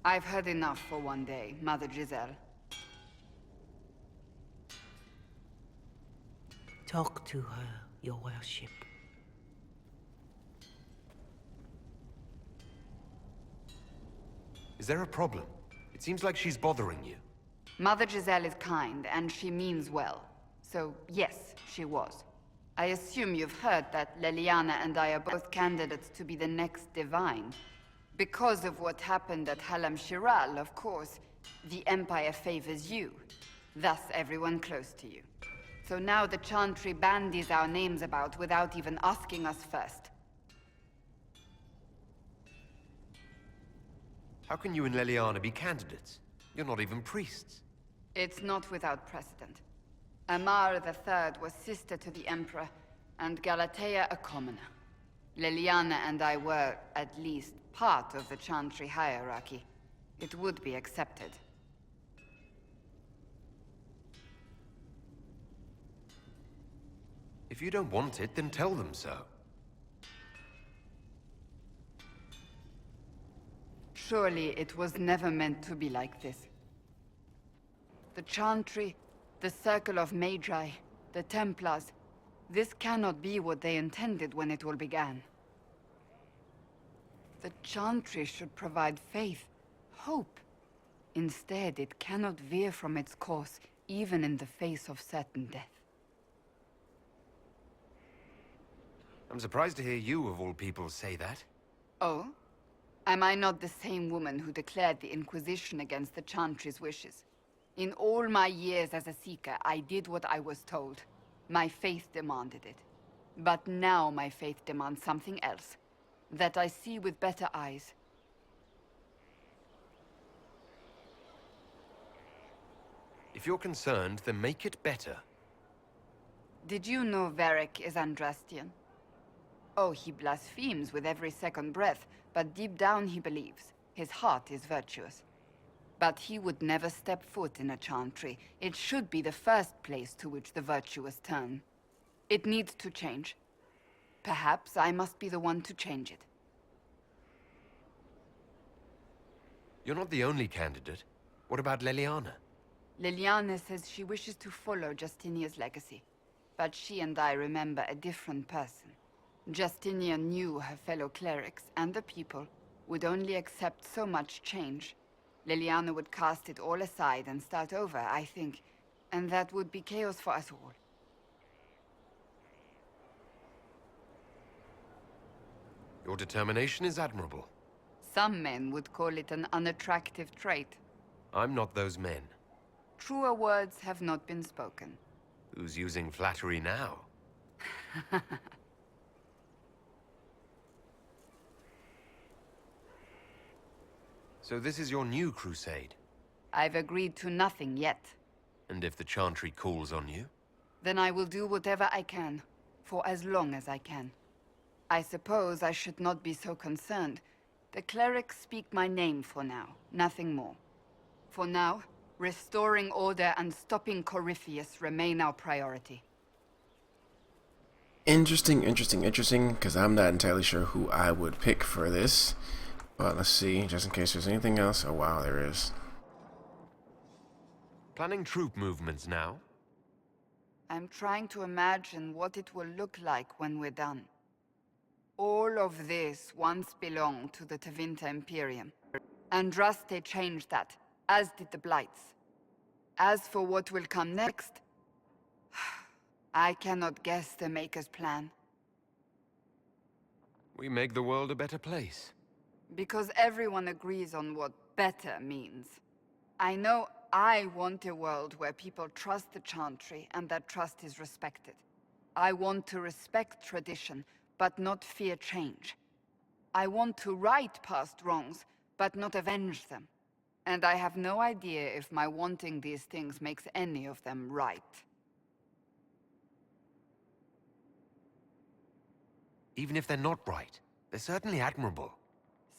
I've heard enough for one day, Mother Giselle. Talk to her, your worship. Is there a problem? It seems like she's bothering you. Mother Giselle is kind, and she means well. So, yes, she was. I assume you've heard that Liliana and I are both candidates to be the next Divine. Because of what happened at Halam Shiral, of course, the Empire favors you. Thus, everyone close to you. So now the Chantry bandies our names about without even asking us first. How can you and Leliana be candidates? You're not even priests. It's not without precedent. Amar III was sister to the Emperor, and Galatea a commoner. Leliana and I were, at least, part of the Chantry hierarchy. It would be accepted. If you don't want it, then tell them so. Surely it was never meant to be like this. The Chantry, the Circle of Magi, the Templars, this cannot be what they intended when it all began. The Chantry should provide faith, hope. Instead, it cannot veer from its course, even in the face of certain death. I'm surprised to hear you, of all people, say that. Oh? Am I not the same woman who declared the Inquisition against the Chantry's wishes? In all my years as a Seeker, I did what I was told. My faith demanded it. But now my faith demands something else. That I see with better eyes. If you're concerned, then make it better. Did you know Varric is Andrastian? Oh, he blasphemes with every second breath, but deep down he believes. His heart is virtuous. But he would never step foot in a Chantry. It should be the first place to which the virtuous turn. It needs to change. Perhaps I must be the one to change it. You're not the only candidate. What about Leliana? Liliana says she wishes to follow Justinia's legacy. But she and I remember a different person. Justinia knew her fellow clerics and the people would only accept so much change. Liliana would cast it all aside and start over, I think. And that would be chaos for us all. Your determination is admirable. Some men would call it an unattractive trait. I'm not those men. Truer words have not been spoken. Who's using flattery now? So this is your new crusade? I've agreed to nothing yet. And if the Chantry calls on you? Then I will do whatever I can, for as long as I can. I suppose I should not be so concerned. The clerics speak my name for now, nothing more. For now, restoring order and stopping Corypheus remain our priority. Interesting, because I'm not entirely sure who I would pick for this. But let's see, just in case there's anything else. Oh wow, there is. Planning troop movements now? I'm trying to imagine what it will look like when we're done. All of this once belonged to the Tevinter Imperium. Andraste changed that, as did the Blights. As for what will come next, I cannot guess the Maker's plan. We make the world a better place. Because everyone agrees on what better means. I know I want a world where people trust the Chantry and that trust is respected. I want to respect tradition, but not fear change. I want to right past wrongs, but not avenge them. And I have no idea if my wanting these things makes any of them right. Even if they're not right, they're certainly admirable.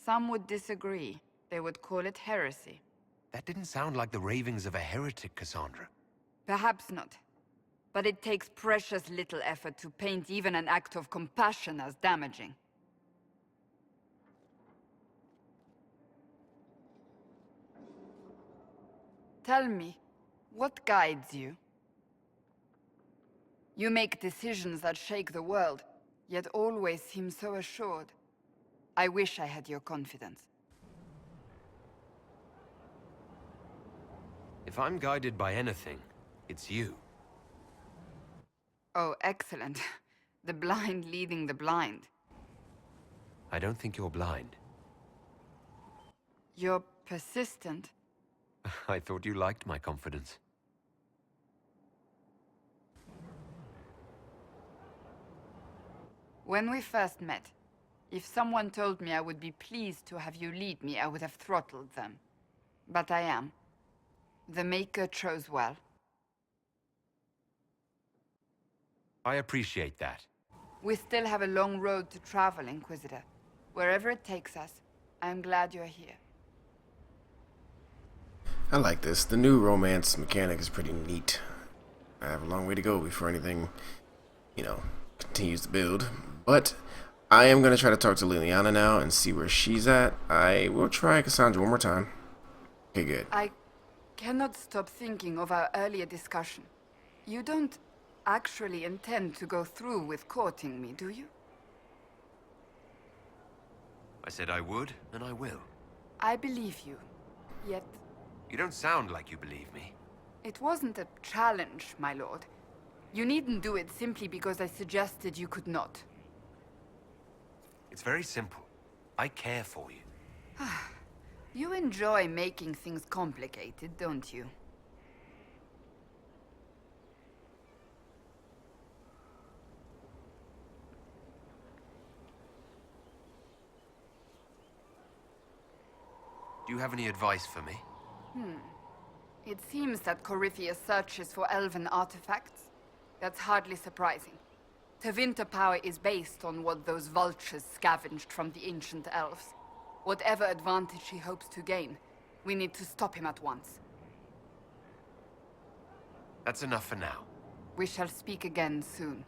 Some would disagree. They would call it heresy. That didn't sound like the ravings of a heretic, Cassandra. Perhaps not. But it takes precious little effort to paint even an act of compassion as damaging. Tell me, what guides you? You make decisions that shake the world, yet always seem so assured. I wish I had your confidence. If I'm guided by anything, it's you. Oh, excellent. The blind leading the blind. I don't think you're blind. You're persistent. I thought you liked my confidence. When we first met, if someone told me I would be pleased to have you lead me, I would have throttled them. But I am. The Maker chose well. I appreciate that. We still have a long road to travel, Inquisitor. Wherever it takes us, I am glad you're here. I like this. The new romance mechanic is pretty neat. I have a long way to go before anything, you know, continues to build. But I am going to try to talk to Liliana now and see where she's at. I will try Cassandra one more time. Okay, good. I cannot stop thinking of our earlier discussion. You don't actually intend to go through with courting me, do you? I said I would, and I will. I believe you. Yet, You don't sound like you believe me. it wasn't a challenge, my lord. You needn't do it simply because I suggested you could not. It's very simple. I care for you. You enjoy making things complicated, don't you? Do you have any advice for me? It seems that Corypheus searches for elven artifacts. That's hardly surprising. Tevinter power is based on what those vultures scavenged from the ancient elves. Whatever advantage he hopes to gain, we need to stop him at once. That's enough for now. We shall speak again soon.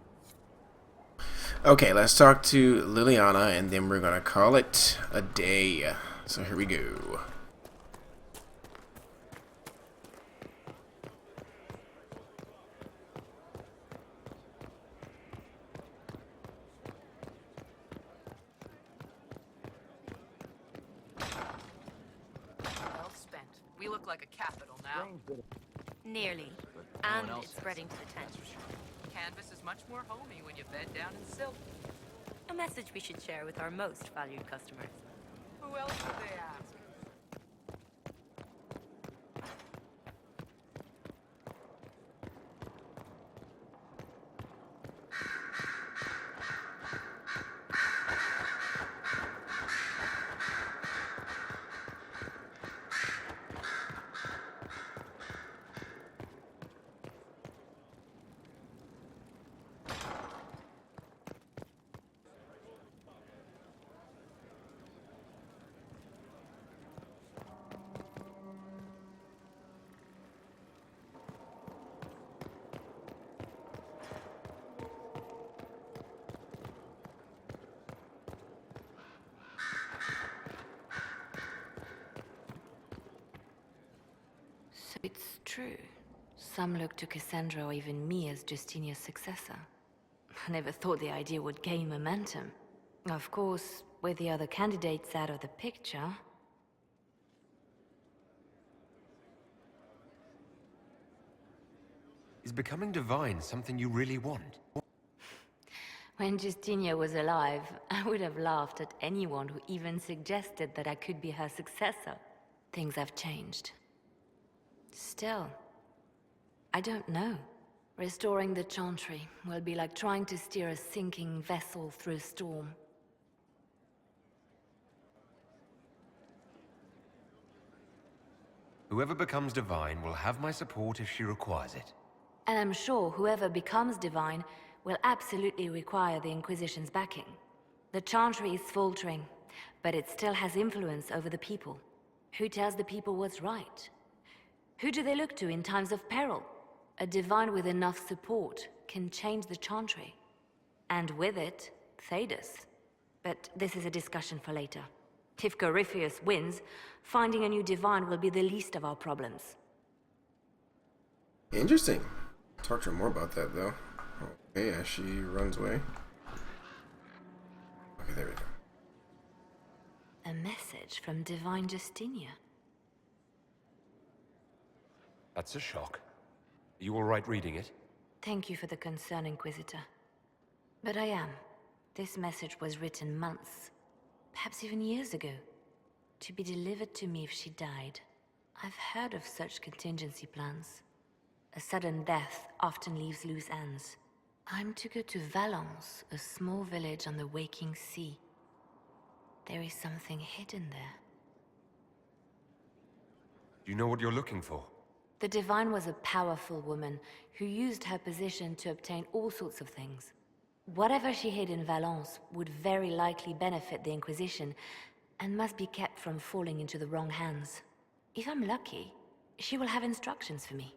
Okay, let's talk to Liliana and then we're going to call it a day. So here we go. Well spent. We look like a capital now. Nearly. And it's spreading to the tent. Canvas is much more homey when you bed down in silk. A message we should share with our most valued customers. Who else would they ask? So it's true. Some look to Cassandra or even me as Justinia's successor. I never thought the idea would gain momentum. Of course, with the other candidates out of the picture... Is becoming divine something you really want? When Justinia was alive, I would have laughed at anyone who even suggested that I could be her successor. Things have changed. Still, I don't know. Restoring the Chantry will be like trying to steer a sinking vessel through a storm. Whoever becomes divine will have my support if she requires it. And I'm sure whoever becomes divine will absolutely require the Inquisition's backing. The Chantry is faltering, but it still has influence over the people. Who tells the people what's right? Who do they look to in times of peril? A divine with enough support can change the Chantry. And with it, Thedas. But this is a discussion for later. If Corypheus wins, finding a new divine will be the least of our problems. Interesting. Talk to her more about that, though. Okay, as she runs away. Okay, there we go. A message from Divine Justinia. That's a shock. Are you all right reading it? Thank you for the concern, Inquisitor. But I am. This message was written months, perhaps even years ago, to be delivered to me if she died. I've heard of such contingency plans. A sudden death often leaves loose ends. I'm to go to Valence, a small village on the waking sea. There is something hidden there. Do you know what you're looking for? The Divine was a powerful woman who used her position to obtain all sorts of things. Whatever she hid in Valence would very likely benefit the Inquisition and must be kept from falling into the wrong hands. If I'm lucky, she will have instructions for me.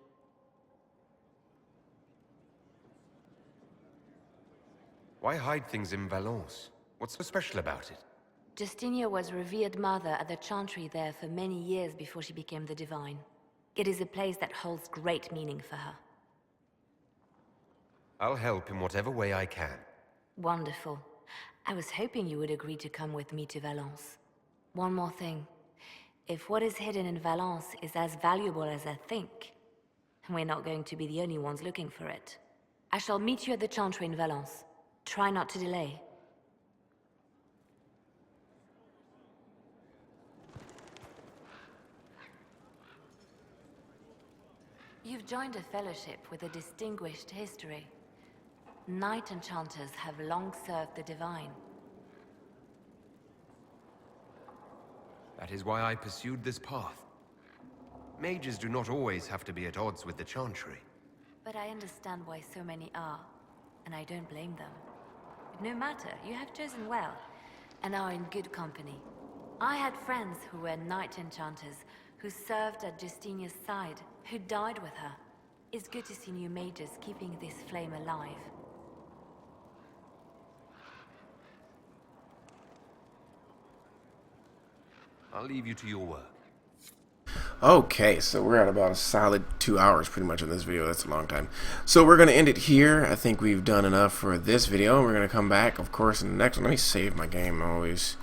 Why hide things in Valence? What's so special about it? Justinia was revered mother at the chantry there for many years before she became the Divine. It is a place that holds great meaning for her. I'll help in whatever way I can. Wonderful. I was hoping you would agree to come with me to Valence. One more thing. If what is hidden in Valence is as valuable as I think, we're not going to be the only ones looking for it. I shall meet you at the chantry in Valence. Try not to delay. You've joined a fellowship with a distinguished history. Knight enchanters have long served the Divine. That is why I pursued this path. Mages do not always have to be at odds with the Chantry. But I understand why so many are, and I don't blame them. But no matter, you have chosen well, and are in good company. I had friends who were knight enchanters, who served at Justinia's side, who died with her. It's good to see new mages keeping this flame alive. I'll leave you to your work. Okay, so we're at about a solid 2 hours pretty much in this video. That's a long time. So we're going to end it here. I think we've done enough for this video. We're going to come back, of course, in the next one. Let me save my game. I always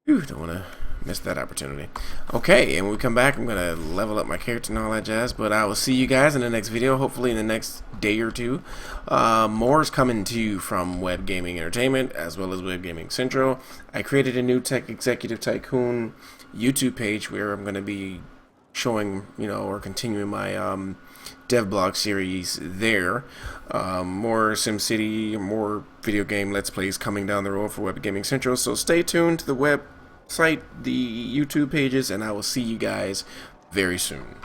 don't want to miss that opportunity. Okay, and when we come back, I'm going to level up my character and all that jazz. But I will see you guys in the next video, hopefully in the next day or two. More is coming to you from Web Gaming Entertainment, as well as Web Gaming Central. I created a new Tech Executive Tycoon YouTube page where I'm going to be showing, or continuing my dev blog series there. More SimCity, more video game Let's Plays coming down the road for Web Gaming Central. So stay tuned to the website, the YouTube pages, and I will see you guys very soon.